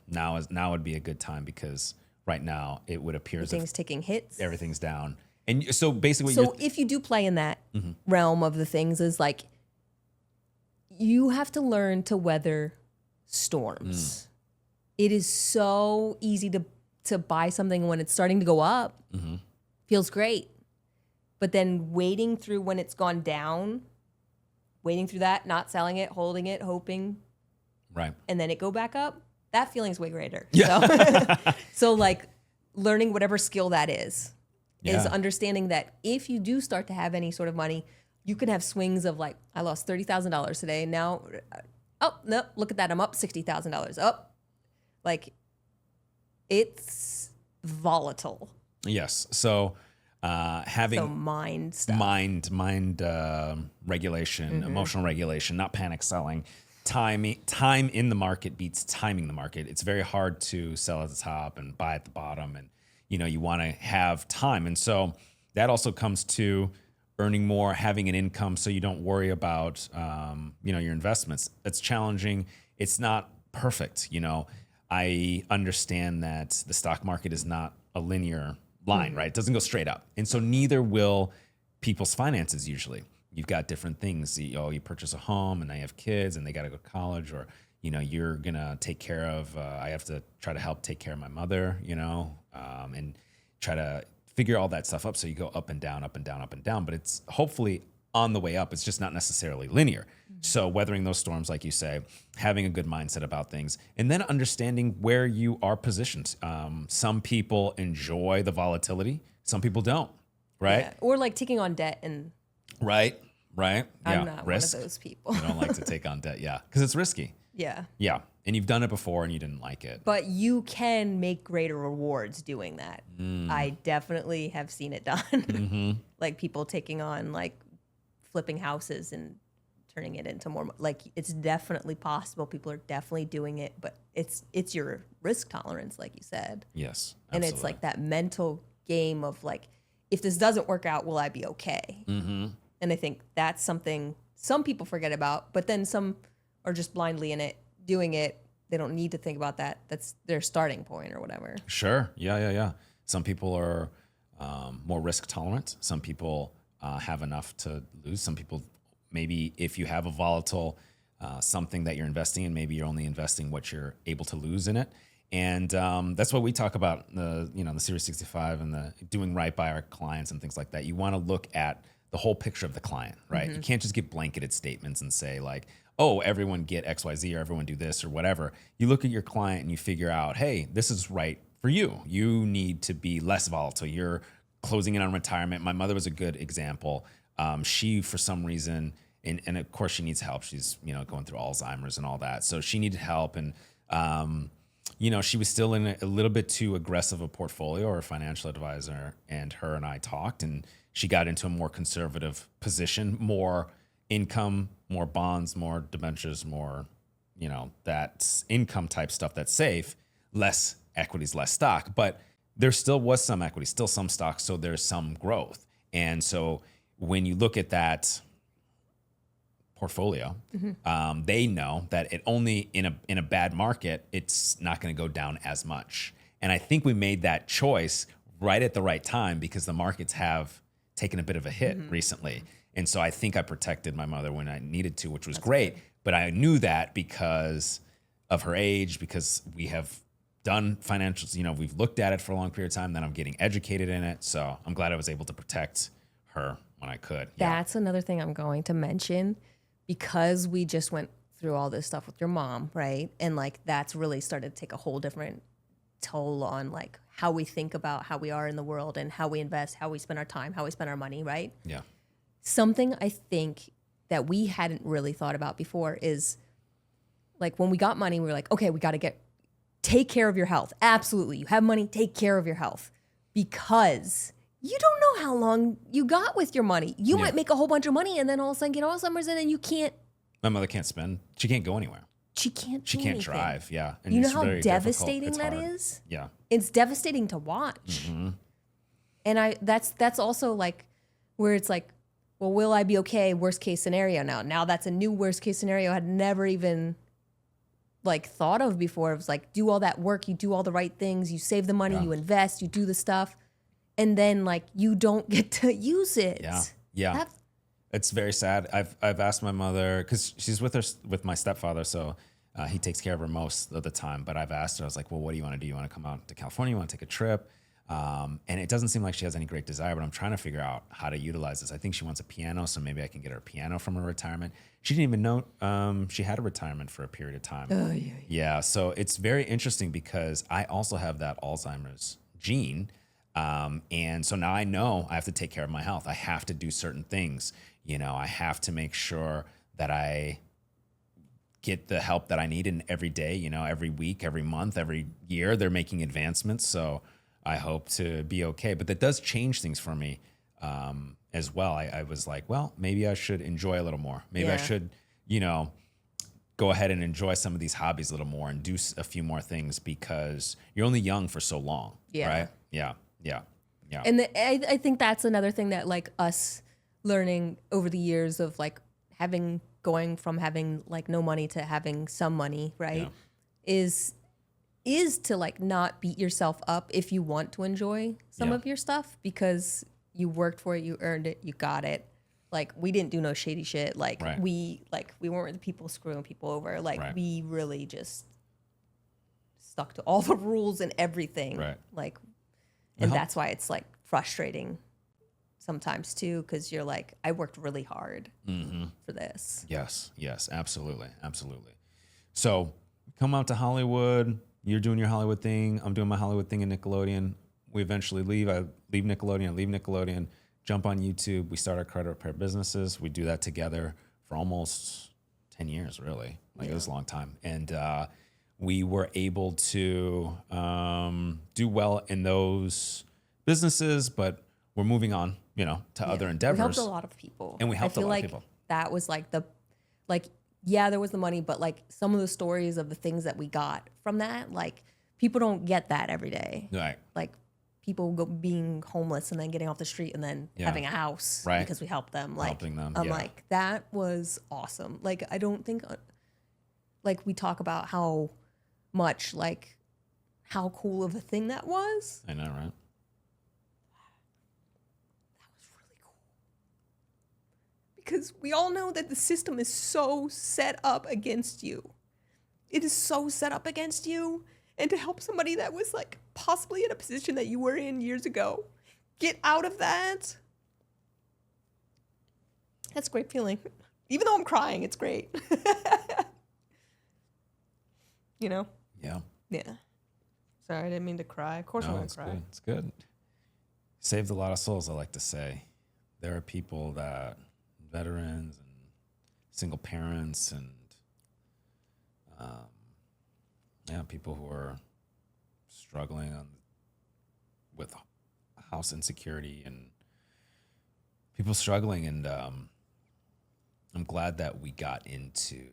Speaker 1: now would be a good time because right now it would appear as if
Speaker 2: everything's taking hits.
Speaker 1: everything's down. And so basically,
Speaker 2: So if you do play in that realm of the things, is like, you have to learn to weather storms. It is so easy to buy something when it's starting to go up. Feels great. But then waiting through when it's gone down, waiting through that, not selling it, holding it, hoping,
Speaker 1: right.
Speaker 2: and then it go back up, that feeling's way greater.
Speaker 1: Yeah.
Speaker 2: So like, learning whatever skill that is
Speaker 1: Yeah.
Speaker 2: understanding that if you do start to have any sort of money, you can have swings of like, I lost $30,000 today. Now, oh, no, look at that. I'm up $60,000. Up. Like, it's volatile.
Speaker 1: Yes. So having
Speaker 2: So mind stuff.
Speaker 1: mind regulation, emotional regulation, not panic selling. Time in the market beats timing the market. It's very hard to sell at the top and buy at the bottom, and you want to have time. And so that also comes to earning more, having an income, so you don't worry about your investments. That's challenging. It's not perfect. I understand that the stock market is not a linear line, right? It doesn't go straight up. And so neither will people's finances usually. You've got different things. You purchase a home and now you have kids and they got to go to college, or, you're going to take care of, I have to try to help take care of my mother, and try to figure all that stuff up. So you go up and down, up and down, up and down, but it's hopefully on the way up. It's just not necessarily linear. So weathering those storms, like you say, having a good mindset about things, and then understanding where you are positioned. Some people enjoy the volatility. Some people don't, right?
Speaker 2: Yeah. Or like taking on debt and
Speaker 1: Right. right?
Speaker 2: I'm
Speaker 1: Yeah.
Speaker 2: not
Speaker 1: Risk.
Speaker 2: one of those people.
Speaker 1: You don't like to take on debt. Yeah. Because it's risky.
Speaker 2: Yeah.
Speaker 1: Yeah. And you've done it before and you didn't like it.
Speaker 2: But you can make greater rewards doing that.
Speaker 1: Mm.
Speaker 2: I definitely have seen it done.
Speaker 1: Mm-hmm.
Speaker 2: Like people taking on like flipping houses and turning it into more, like it's definitely possible. People are definitely doing it, but it's your risk tolerance, like you said.
Speaker 1: Yes.
Speaker 2: And it's like that mental game of like, if this doesn't work out, will I be okay?
Speaker 1: Mm-hmm.
Speaker 2: And I think that's something some people forget about, but then some are just blindly in it, doing it. They don't need to think about that. That's their starting point or whatever.
Speaker 1: Sure. Yeah. Some people are more risk tolerant. Some people have enough to lose. Some people, maybe if you have a volatile something that you're investing in, maybe you're only investing what you're able to lose in it. And that's what we talk about, the Series 65 and the doing right by our clients and things like that. You want to look at the whole picture of the client, right? You can't just give blanketed statements and say like, oh, everyone get XYZ or everyone do this or whatever. You look at your client and you figure out, hey, this is right for you. You need to be less volatile. You're closing in on retirement. My mother was a good example. She, for some reason, and of course she needs help. She's, going through Alzheimer's and all that. So she needed help. And, she was still in a little bit too aggressive a portfolio. Or a financial advisor and her and I talked, and she got into a more conservative position, more income, more bonds, more debentures, more, that income type stuff that's safe, less equities, less stock. But there still was some equity, still some stocks. So there's some growth. And so when you look at that portfolio, they know that it only in a bad market, it's not going to go down as much. And I think we made that choice right at the right time because the markets have taken a bit of a hit recently. And so I think I protected my mother when I needed to, which was great. But I knew that because of her age, because we have done financials, we've looked at it for a long period of time, then I'm getting educated in it. So I'm glad I was able to protect her when I could.
Speaker 2: That's another thing I'm going to mention, because we just went through all this stuff with your mom, right? And like that's really started to take a whole different toll on like how we think about how we are in the world and how we invest, how we spend our time, how we spend our money, right?
Speaker 1: Yeah.
Speaker 2: Something I think that we hadn't really thought about before is like when we got money, we were like, okay, we got to take care of your health. Absolutely. You have money, take care of your health, because you don't know how long you got with your money. You might make a whole bunch of money and then all of a sudden get Alzheimer's and then you can't.
Speaker 1: My mother can't spend. She can't go anywhere.
Speaker 2: She can't
Speaker 1: anything. Drive. Yeah. And
Speaker 2: you know
Speaker 1: it's
Speaker 2: how
Speaker 1: very
Speaker 2: devastating
Speaker 1: difficult.
Speaker 2: that
Speaker 1: It's hard.
Speaker 2: is?
Speaker 1: Yeah.
Speaker 2: It's devastating to watch. And that's also like where it's like, well, will I be okay? Worst case scenario now. Now that's a new worst case scenario I had never even like thought of before. It was like, do all that work, you do all the right things, you save the money, you invest, you do the stuff, and then like you don't get to use it.
Speaker 1: Yeah. It's very sad. I've asked my mother, because she's with my stepfather, so he takes care of her most of the time. But I've asked her, I was like, well, what do you want to do? You want to come out to California? You want to take a trip? And it doesn't seem like she has any great desire, but I'm trying to figure out how to utilize this. I think she wants a piano, so maybe I can get her a piano from her retirement. She didn't even know she had a retirement for a period of time.
Speaker 2: Oh, yeah.
Speaker 1: Yeah, so it's very interesting because I also have that Alzheimer's gene. And so now I know I have to take care of my health. I have to do certain things. I have to make sure that I get the help that I need in every day, every week, every month, every year. They're making advancements. So I hope to be okay. But that does change things for me as well. I was like, well, maybe I should enjoy a little more. Maybe I should, go ahead and enjoy some of these hobbies a little more and do a few more things, because you're only young for so long.
Speaker 2: Yeah.
Speaker 1: Right? Yeah.
Speaker 2: And I think that's another thing that like us learning over the years of like going from having like no money to having some money, right? Is to like not beat yourself up if you want to enjoy some of your stuff, because you worked for it, you earned it, you got it. Like we didn't do no shady shit. Like we weren't the people screwing people over. Like we really just stuck to all the rules and everything.
Speaker 1: Right.
Speaker 2: Like, and that's why it's like frustrating sometimes too, because you're like, I worked really hard for this.
Speaker 1: Yes, absolutely. So come out to Hollywood. You're doing your Hollywood thing. I'm doing my Hollywood thing in Nickelodeon. We eventually leave. I leave Nickelodeon. jump on YouTube. We start our credit repair businesses. We do that together for almost 10 years, really. Like it was a long time. And we were able to do well in those businesses, but we're moving on, to other endeavors.
Speaker 2: We helped a lot of people.
Speaker 1: And we helped a lot of people.
Speaker 2: That was there was the money, but like some of the stories of the things that we got from that, like people don't get that every day.
Speaker 1: Right.
Speaker 2: Like people being homeless and then getting off the street and then having a house because we helped them. Like,
Speaker 1: helping them.
Speaker 2: I'm like, that was awesome. Like, I don't think, like we talk about how much, like how cool of a thing that was.
Speaker 1: I know, right?
Speaker 2: Because we all know that the system is so set up against you. It is so set up against you. And to help somebody that was like possibly in a position that you were in years ago, get out of that. That's a great feeling. Even though I'm crying, it's great.
Speaker 1: Yeah.
Speaker 2: Yeah. Sorry, I didn't mean to cry. Of course I'm going to cry.
Speaker 1: Good. It's good. Saved a lot of souls, I like to say. There are people that, veterans and single parents and people who are struggling with house insecurity and people struggling. And I'm glad that we got into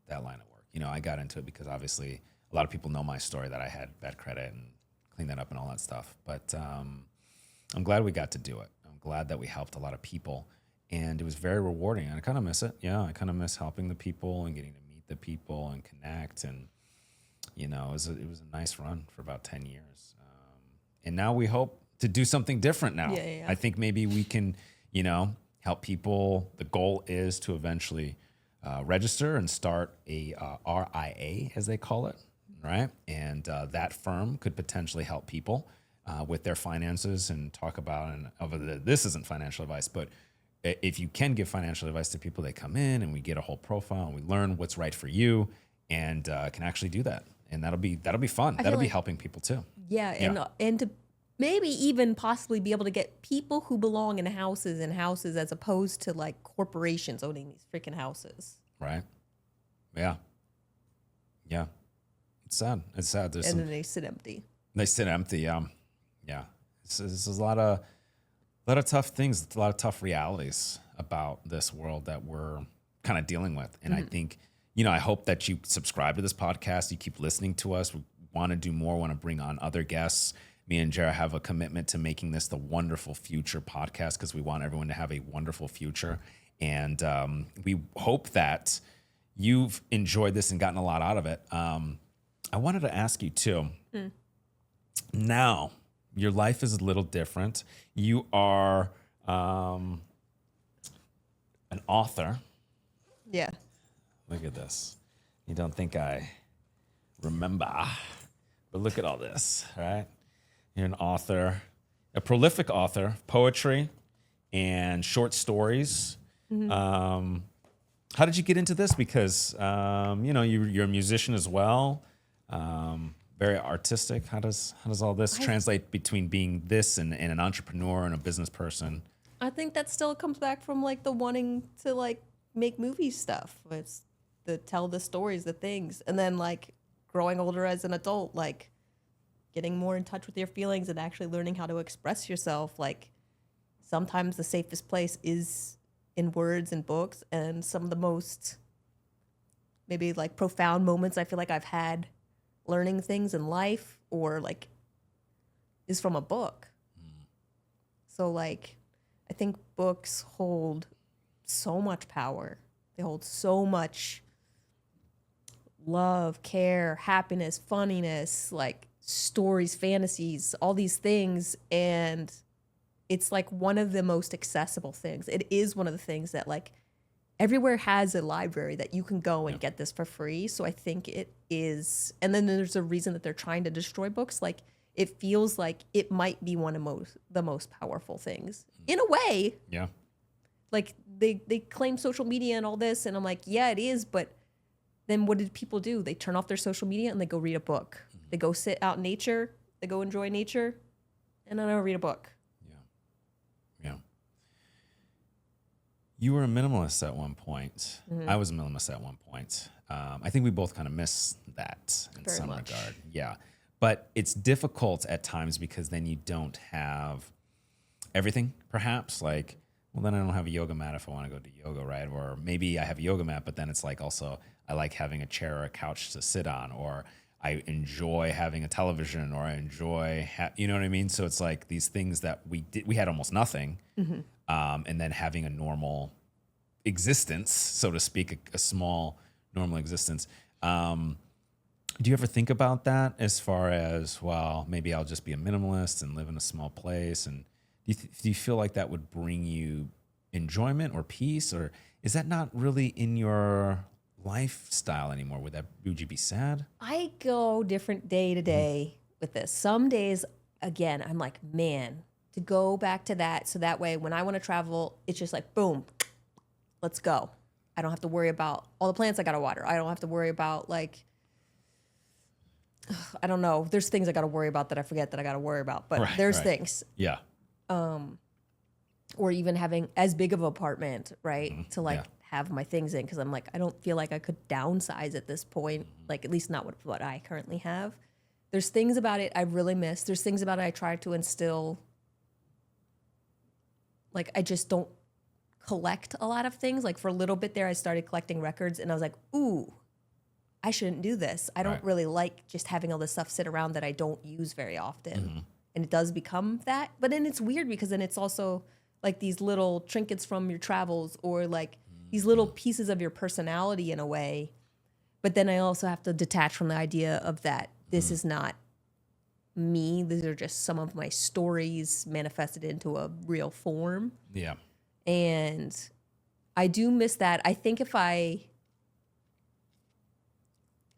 Speaker 1: that line of work. I got into it because obviously a lot of people know my story that I had bad credit and cleaned that up and all that stuff. But I'm glad we got to do it. I'm glad that we helped a lot of people. And it was very rewarding. And I kind of miss it. Yeah, I kind of miss helping the people and getting to meet the people and connect. And, it was a nice run for about 10 years. And now we hope to do something different now.
Speaker 2: Yeah.
Speaker 1: I think maybe we can, help people. The goal is to eventually register and start a RIA, as they call it, right? And that firm could potentially help people with their finances and talk about, this isn't financial advice, but if you can give financial advice to people, they come in and we get a whole profile and we learn what's right for you and can actually do that. And that'll be fun. That'll be helping people too.
Speaker 2: Yeah. And to maybe even possibly be able to get people who belong in houses as opposed to like corporations owning these freaking houses.
Speaker 1: Right. Yeah. Yeah. It's sad.
Speaker 2: Then they sit empty.
Speaker 1: Yeah. There's a lot of tough things, a lot of tough realities about this world that we're kind of dealing with. And I think, I hope that you subscribe to this podcast. You keep listening to us. We want to do more, want to bring on other guests. Me and Jera have a commitment to making this the Wonderful Future podcast because we want everyone to have a wonderful future. And we hope that you've enjoyed this and gotten a lot out of it. I wanted to ask you too, now, your life is a little different. You are an author.
Speaker 2: Yeah.
Speaker 1: Look at this. You don't think I remember, but look at all this, right? You're an author, a prolific author of poetry and short stories. How did you get into this? Because, you're a musician as well. Very artistic. How does all this translate between being this and an entrepreneur and a business person?
Speaker 2: I think that still comes back from like the wanting to like make movie stuff. It's the tell the stories, the things, and then like growing older as an adult, like getting more in touch with your feelings and actually learning how to express yourself. Like sometimes the safest place is in words and books, and some of the most maybe like profound moments I feel like I've had learning things in life or like is from a book. So like I think books hold so much power. They hold so much love, care, happiness, funniness, like stories, fantasies, all these things. And it's like one of the most accessible things. It is one of the things that like everywhere has a library that you can go and get this for free. So I think it is. And then there's a reason that they're trying to destroy books. Like it feels like it might be one of the most powerful things in a way.
Speaker 1: Yeah.
Speaker 2: Like they claim social media and all this. And I'm like, yeah, it is. But then what did people do? They turn off their social media and they go read a book. They go sit out in nature. They go enjoy nature. And then I read a book.
Speaker 1: Yeah. You were a minimalist at one point.
Speaker 2: Mm-hmm.
Speaker 1: I was a minimalist at one point. I think we both kind of miss that in
Speaker 2: Very
Speaker 1: some
Speaker 2: much.
Speaker 1: regard. Yeah. But it's difficult at times because then you don't have everything, perhaps. Like, well, then I don't have a yoga mat if I want to go do yoga, right? Or maybe I have a yoga mat, but then it's like also I like having a chair or a couch to sit on, or I enjoy having a television, or I enjoy, you know what I mean? So it's like these things that we had almost nothing. And then having a normal existence, so to speak, a small normal existence. Do you ever think about that as far as, well, maybe I'll just be a minimalist and live in a small place? And do you feel like that would bring you enjoyment or peace, or is that not really in your lifestyle anymore? Would you be sad?
Speaker 2: I go different day to day with this. Some days, again, I'm like, man, to go back to that. So that way, when I want to travel, it's just like, boom, let's go. I don't have to worry about all the plants I got to water. I don't have to worry about like, I don't know. There's things I got to worry about that I forget that I got to worry about, but there's things.
Speaker 1: Yeah.
Speaker 2: Or even having as big of an apartment, right? To like have my things in. Cause I'm like, I don't feel like I could downsize at this point. Like at least not what I currently have. There's things about it I really miss. There's things about it I try to instill. Like I just don't collect a lot of things. Like for a little bit there, I started collecting records and I was like, ooh, I shouldn't do this. I don't really like just having all this stuff sit around that I don't use very often. And it does become that. But then it's weird because then it's also like these little trinkets from your travels or like these little pieces of your personality in a way. But then I also have to detach from the idea of that this is not me. These are just some of my stories manifested into a real form.
Speaker 1: Yeah.
Speaker 2: And I do miss that. I think if I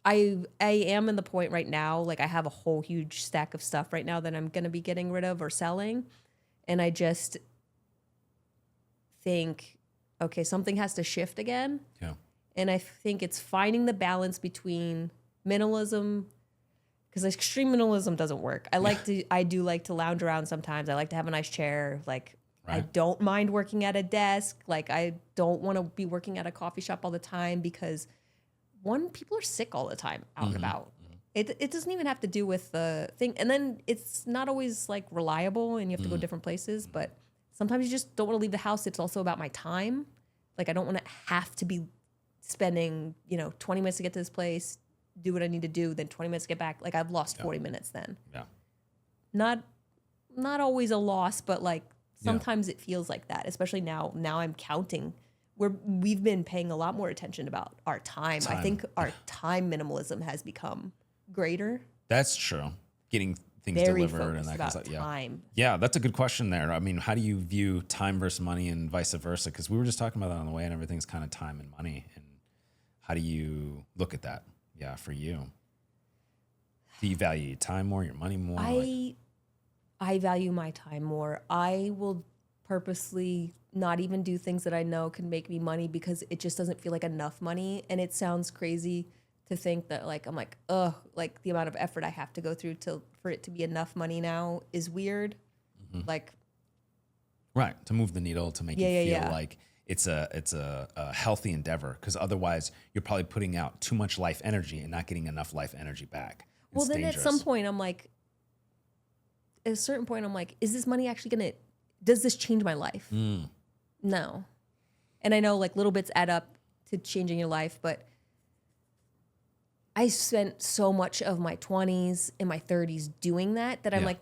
Speaker 2: am in the point right now, like I have a whole huge stack of stuff right now that I'm going to be getting rid of or selling. And I just think, okay, something has to shift again.
Speaker 1: Yeah.
Speaker 2: And I think it's finding the balance between minimalism, because extreme minimalism doesn't work. I do like to lounge around sometimes. I like to have a nice chair. Like I don't mind working at a desk. Like I don't want to be working at a coffee shop all the time because people are sick all the time out and about. It doesn't even have to do with the thing. And then it's not always like reliable and you have to go different places, but sometimes you just don't want to leave the house. It's also about my time. Like I don't want to have to be spending, 20 minutes to get to this place, do what I need to do, then 20 minutes to get back. Like I've lost 40 minutes then.
Speaker 1: Yeah.
Speaker 2: Not always a loss, but like sometimes it feels like that, especially now I'm counting. We've been paying a lot more attention about our time. I think our time minimalism has become greater.
Speaker 1: That's true. Getting things
Speaker 2: Very
Speaker 1: delivered and that kind of
Speaker 2: about
Speaker 1: stuff.
Speaker 2: time.
Speaker 1: Yeah, that's a good question there. I mean, how do you view time versus money and vice versa? Because we were just talking about that on the way, and everything's kind of time and money. And how do you look at that? Yeah, for you. Do you value your time more, your money more?
Speaker 2: I value my time more. I will purposely not even do things that I know can make me money because it just doesn't feel like enough money. And it sounds crazy to think that like I'm like, ugh, like the amount of effort I have to go through for it to be enough money now is weird. Like
Speaker 1: to move the needle, to make you feel like it's a healthy endeavor, because otherwise you're probably putting out too much life energy and not getting enough life energy back.
Speaker 2: Well, then dangerous. At some point I'm like, at a certain point I'm like, is this money actually does this change my life? No. And I know like little bits add up to changing your life, but I spent so much of my 20s and my 30s doing that I'm like,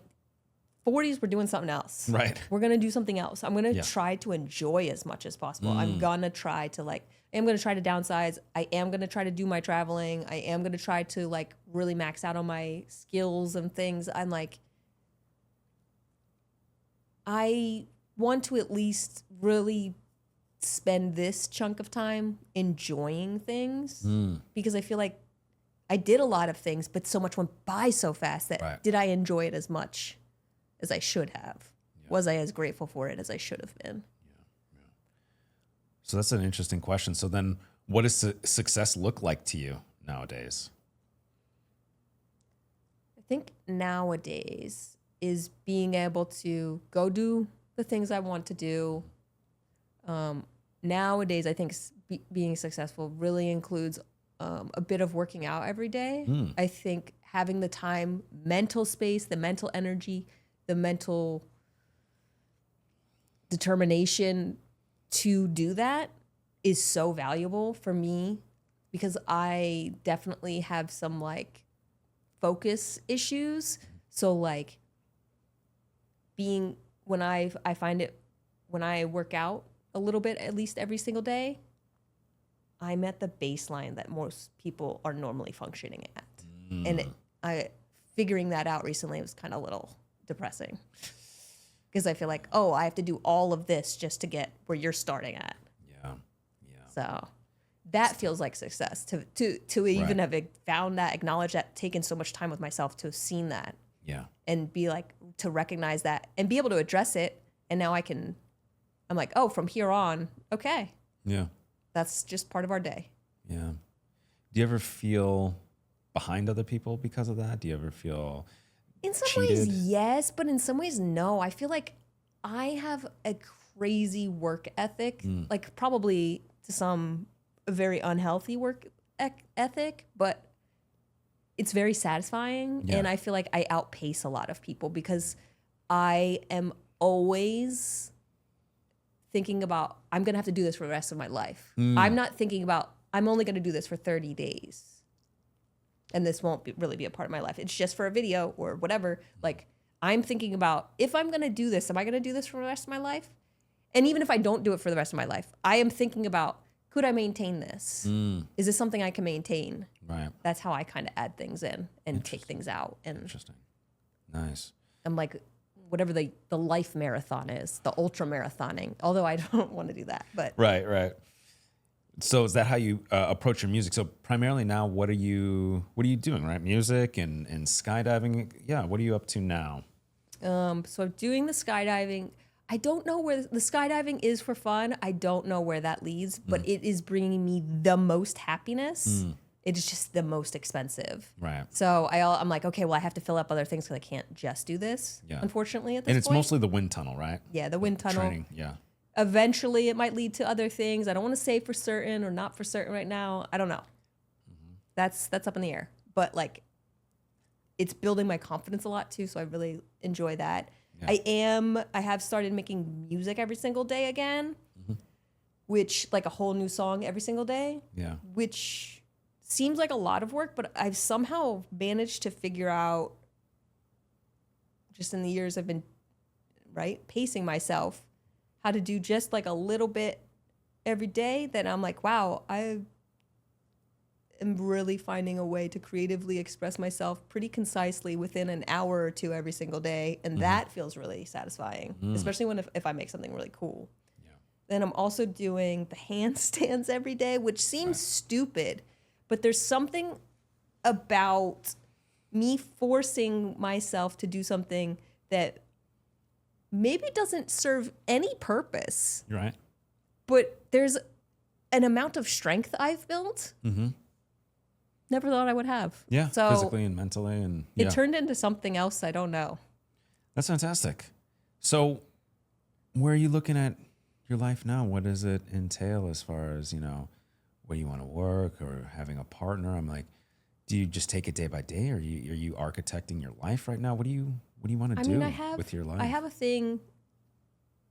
Speaker 2: 40s, we're doing something else.
Speaker 1: Right.
Speaker 2: We're going to do something else. I'm going to try to enjoy as much as possible. I'm going to try to downsize. I am going to try to do my traveling. I am going to try to like really max out on my skills and things. I'm like, I want to at least really spend this chunk of time enjoying things because I feel like I did a lot of things, but so much went by so fast that did I enjoy it as much as I should have? Yeah. Was I as grateful for it as I should have been?
Speaker 1: Yeah. So that's an interesting question. So then what does success look like to you nowadays?
Speaker 2: I think nowadays is being able to go do the things I want to do, nowadays I think being successful really includes a bit of working out every day. I think having the time, mental space, the mental energy, the mental determination to do that is so valuable for me, because I definitely have some like focus issues. So like when I find it, when I work out a little bit, at least every single day, I'm at the baseline that most people are normally functioning at. And figuring that out recently was kind of a little depressing, because I feel like, oh, I have to do all of this just to get where you're starting at.
Speaker 1: Yeah.
Speaker 2: So that feels like success to even have found that, acknowledged that, taken so much time with myself to have seen that.
Speaker 1: Yeah.
Speaker 2: And be like, to recognize that and be able to address it. And now I'm like, oh, from here on, okay.
Speaker 1: Yeah.
Speaker 2: That's just part of our day.
Speaker 1: Yeah. Do you ever feel behind other people because of that? Do you ever feel
Speaker 2: in some
Speaker 1: cheated?
Speaker 2: ways, yes, but in some ways, no. I feel like I have a crazy work ethic, like probably to some a very unhealthy work ethic, but it's very satisfying.
Speaker 1: Yeah.
Speaker 2: And I feel like I outpace a lot of people because I am always thinking about, I'm going to have to do this for the rest of my life. I'm not thinking about, I'm only going to do this for 30 days. And this won't really be a part of my life. It's just for a video or whatever. Like, I'm thinking about, if I'm going to do this, am I going to do this for the rest of my life? And even if I don't do it for the rest of my life, I am thinking about, could I maintain this? Is this something I can maintain?
Speaker 1: Right.
Speaker 2: That's how I kind of add things in and take things out. And
Speaker 1: Interesting. Nice.
Speaker 2: I'm like, whatever the life marathon is, the ultra marathoning, although I don't want to do that. But
Speaker 1: Right. So is that how you approach your music? So primarily now, what are you doing, right? Music and skydiving. Yeah. What are you up to now?
Speaker 2: so I'm doing the skydiving. I don't know where the skydiving is for fun. I don't know where that leads, but it is bringing me the most happiness. It is just the most expensive.
Speaker 1: Right.
Speaker 2: So I'm like, okay, well, I have to fill up other things because I can't just do this,
Speaker 1: Yeah.
Speaker 2: unfortunately, at this
Speaker 1: And
Speaker 2: point.
Speaker 1: it's mostly the wind tunnel, right?
Speaker 2: Yeah, the wind tunnel.
Speaker 1: Training. Yeah.
Speaker 2: Eventually, it might lead to other things. I don't want to say for certain or not for certain right now. I don't know. That's up in the air. But like, it's building my confidence a lot too. So I really enjoy that.
Speaker 1: Yeah.
Speaker 2: I have started making music every single day again, which like a whole new song every single day.
Speaker 1: Yeah.
Speaker 2: Which seems like a lot of work, but I've somehow managed to figure out, just in the years I've been pacing myself, how to do just like a little bit every day. That I'm like, wow, I am really finding a way to creatively express myself pretty concisely within an hour or two every single day. And that feels really satisfying, especially if I make something really cool.
Speaker 1: Yeah.
Speaker 2: Then I'm also doing the handstands every day, which seems stupid, but there's something about me forcing myself to do something that maybe doesn't serve any purpose.
Speaker 1: You're right.
Speaker 2: But there's an amount of strength I've built. Never thought I would have.
Speaker 1: Yeah.
Speaker 2: So
Speaker 1: physically and mentally, and
Speaker 2: it turned into something else I don't know.
Speaker 1: That's fantastic. So, where are you looking at your life now? What does it entail as far as, where you want to work or having a partner? I'm like, do you just take it day by day, or are you architecting your life right now? What do you want to do with your life?
Speaker 2: I have a thing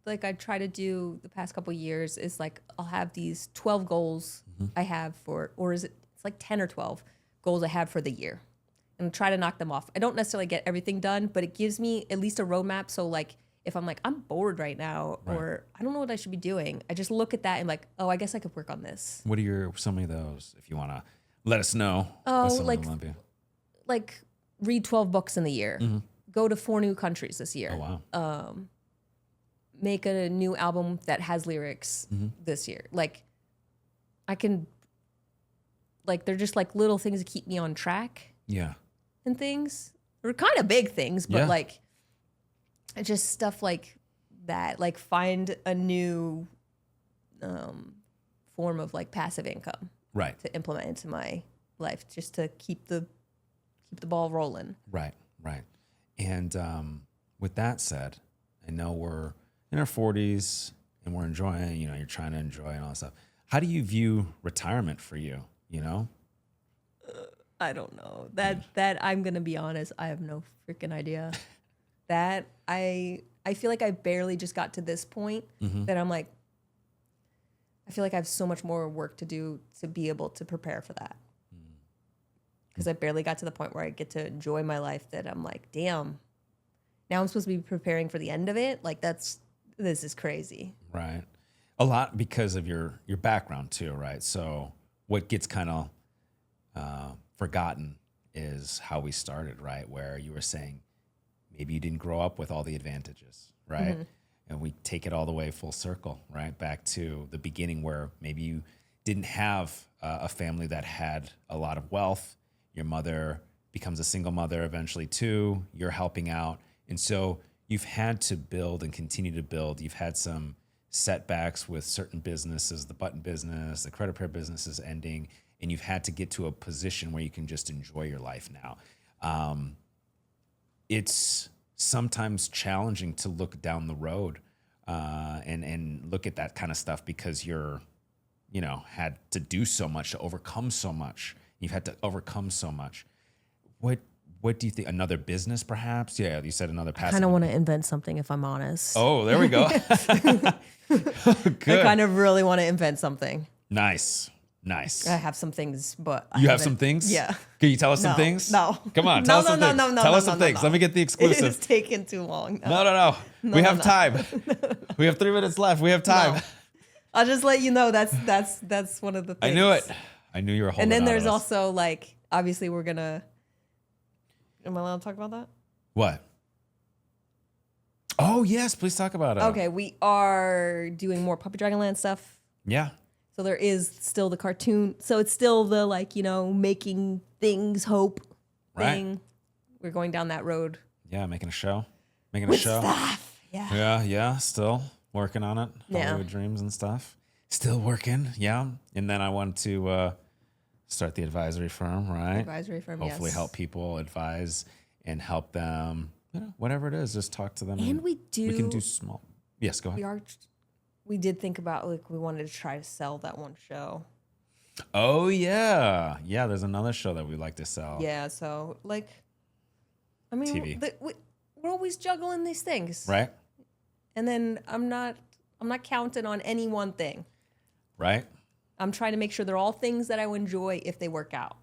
Speaker 2: like I try to do the past couple of years is like I'll have these 12 goals I have it's like 10 or 12 goals I have for the year, and try to knock them off. I don't necessarily get everything done, but it gives me at least a roadmap. So like if I'm like, I'm bored right now, or I don't know what I should be doing, I just look at that and like, oh, I guess I could work on this.
Speaker 1: What are some of those, if you want to let us know?
Speaker 2: Oh, like read 12 books in the year, go to 4 new countries this year.
Speaker 1: Oh, wow.
Speaker 2: Make a new album that has lyrics this year. Like I can, like, they're just like little things that keep me on track.
Speaker 1: Yeah.
Speaker 2: And things, or kind of big things, but like just stuff like that. Like find a new form of like passive income, to implement into my life, just to keep the ball rolling.
Speaker 1: Right. And with that said, I know we're in our 40s and we're enjoying, you're trying to enjoy and all that stuff. How do you view retirement for you?
Speaker 2: I don't know. That I'm gonna be honest, I have no freaking idea. That I feel like I barely just got to this point that I'm like, I feel like I have so much more work to do to be able to prepare for that. Because I barely got to the point where I get to enjoy my life that I'm like, damn, now I'm supposed to be preparing for the end of it. Like this is crazy.
Speaker 1: Right. A lot because of your background too, right? So what gets kind of forgotten is how we started, right? Where you were saying maybe you didn't grow up with all the advantages, right? And we take it all the way full circle, right? Back to the beginning where maybe you didn't have a family that had a lot of wealth. Your mother becomes a single mother eventually too. You're helping out. And so you've had to build and continue to build. You've had some setbacks with certain businesses, the button business, the credit repair business is ending, and you've had to get to a position where you can just enjoy your life now. It's sometimes challenging to look down the road and look at that kind of stuff because you're, had to do so much to overcome so much. You've had to overcome so much. What do you think? Another business, perhaps? Yeah, you said another passive.
Speaker 2: I kind of want to invent something, if I'm honest.
Speaker 1: Oh, there we go. Good.
Speaker 2: I kind of really want to invent something.
Speaker 1: Nice.
Speaker 2: I have some things, but
Speaker 1: You have some things?
Speaker 2: Yeah.
Speaker 1: Can you tell us some things?
Speaker 2: No.
Speaker 1: Come on, tell us some things. Tell us some things. Let me get the
Speaker 2: It
Speaker 1: exclusive.
Speaker 2: is taking too long.
Speaker 1: No. We have time. We have 3 minutes left. We have time.
Speaker 2: No. I'll just let you know that's one of the things.
Speaker 1: I knew it. I knew you were holding
Speaker 2: And then
Speaker 1: out
Speaker 2: there's
Speaker 1: on us.
Speaker 2: also like, obviously we're gonna. Am I allowed to talk about that?
Speaker 1: What? Oh, yes. Please talk about it.
Speaker 2: Okay, we are doing more Puppy Dragonland stuff.
Speaker 1: Yeah.
Speaker 2: So there is still the cartoon. So it's still the making things hope thing.
Speaker 1: Right.
Speaker 2: We're going down that road.
Speaker 1: Yeah, making a show. Making a
Speaker 2: With
Speaker 1: show.
Speaker 2: stuff. Yeah.
Speaker 1: Yeah. Still working on it.
Speaker 2: Yeah.
Speaker 1: Hollywood Dreams and stuff. Still working. Yeah. And then I want to start the advisory firm, right?
Speaker 2: Advisory firm,
Speaker 1: Hopefully
Speaker 2: yes.
Speaker 1: help people advise and help them, whatever it is, just talk to them.
Speaker 2: And we
Speaker 1: can do small. Yes, go ahead.
Speaker 2: We did think about we wanted to try to sell that one show.
Speaker 1: Oh, yeah. Yeah, there's another show that we like to sell.
Speaker 2: Yeah, so
Speaker 1: TV.
Speaker 2: We're always juggling these things.
Speaker 1: Right?
Speaker 2: And then I'm not counting on any one thing.
Speaker 1: Right?
Speaker 2: I'm trying to make sure they're all things that I would enjoy if they work out.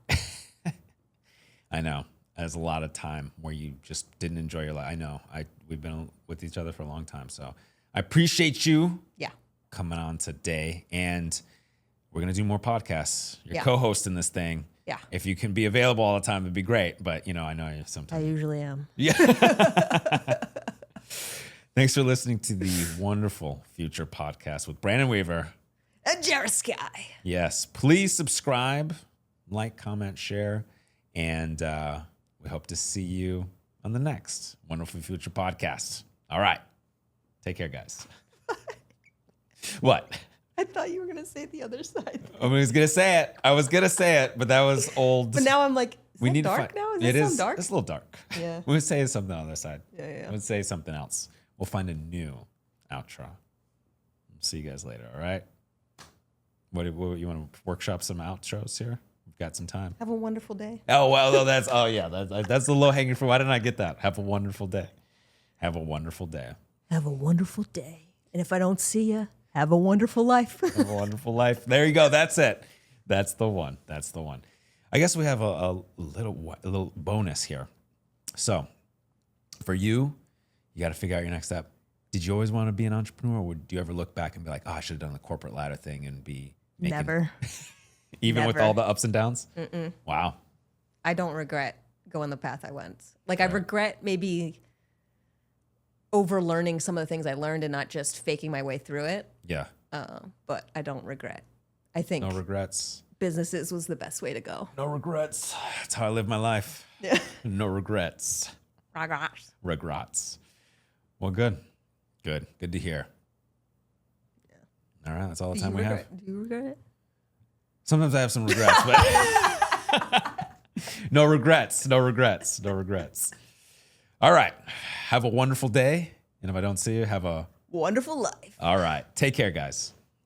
Speaker 1: I know. There's a lot of time where you just didn't enjoy your life. I know. We've been with each other for a long time, so I appreciate you coming on today. And we're going to do more podcasts. You're co-hosting this thing.
Speaker 2: Yeah.
Speaker 1: If you can be available all the time, it'd be great. But, I know you
Speaker 2: I
Speaker 1: sometimes.
Speaker 2: usually am.
Speaker 1: Yeah. Thanks for listening to the Wonderful Future podcast with Brandon Weaver.
Speaker 2: And Jera Sky.
Speaker 1: Yes. Please subscribe, like, comment, share. And we hope to see you on the next Wonderful Future podcast. All right. Take care, guys. What?
Speaker 2: I thought you were going to say the other side.
Speaker 1: I was going to say it, but that was old.
Speaker 2: But now I'm like,
Speaker 1: we need
Speaker 2: dark
Speaker 1: to
Speaker 2: now? Is
Speaker 1: it
Speaker 2: it
Speaker 1: is
Speaker 2: dark?
Speaker 1: It's a little dark.
Speaker 2: Yeah.
Speaker 1: We'll say something on the other side.
Speaker 2: Yeah.
Speaker 1: We'll say something else. We'll find a new outro. See you guys later, all right? What you want to workshop some outros here? We've got some time.
Speaker 2: Have a wonderful day.
Speaker 1: Oh, well, that's the low-hanging fruit. Why didn't I get that? Have a wonderful day. Have a wonderful day.
Speaker 2: Have a wonderful day. And if I don't see you, have a wonderful life.
Speaker 1: Have a wonderful life. There you go. That's it. That's the one. I guess we have a little bonus here. So for you got to figure out your next step. Did you always want to be an entrepreneur, or would you ever look back and be like, oh, I should have done the corporate ladder thing and be making
Speaker 2: Never.
Speaker 1: Even with
Speaker 2: Never.
Speaker 1: all the ups and downs?
Speaker 2: Mm-mm.
Speaker 1: Wow.
Speaker 2: I don't regret going the path I went. I regret maybe overlearning some of the things I learned and not just faking my way through it.
Speaker 1: Yeah.
Speaker 2: But I don't regret. I think
Speaker 1: No regrets.
Speaker 2: businesses was the best way to go.
Speaker 1: No regrets. That's how I live my life.
Speaker 2: Yeah.
Speaker 1: No regrets. Regrets. Well, good to hear. Yeah. All right, that's all the time we have.
Speaker 2: Do you regret it?
Speaker 1: Sometimes I have some regrets, but no regrets. All right. Have a wonderful day. And if I don't see you, have a
Speaker 2: wonderful life.
Speaker 1: All right. Take care, guys.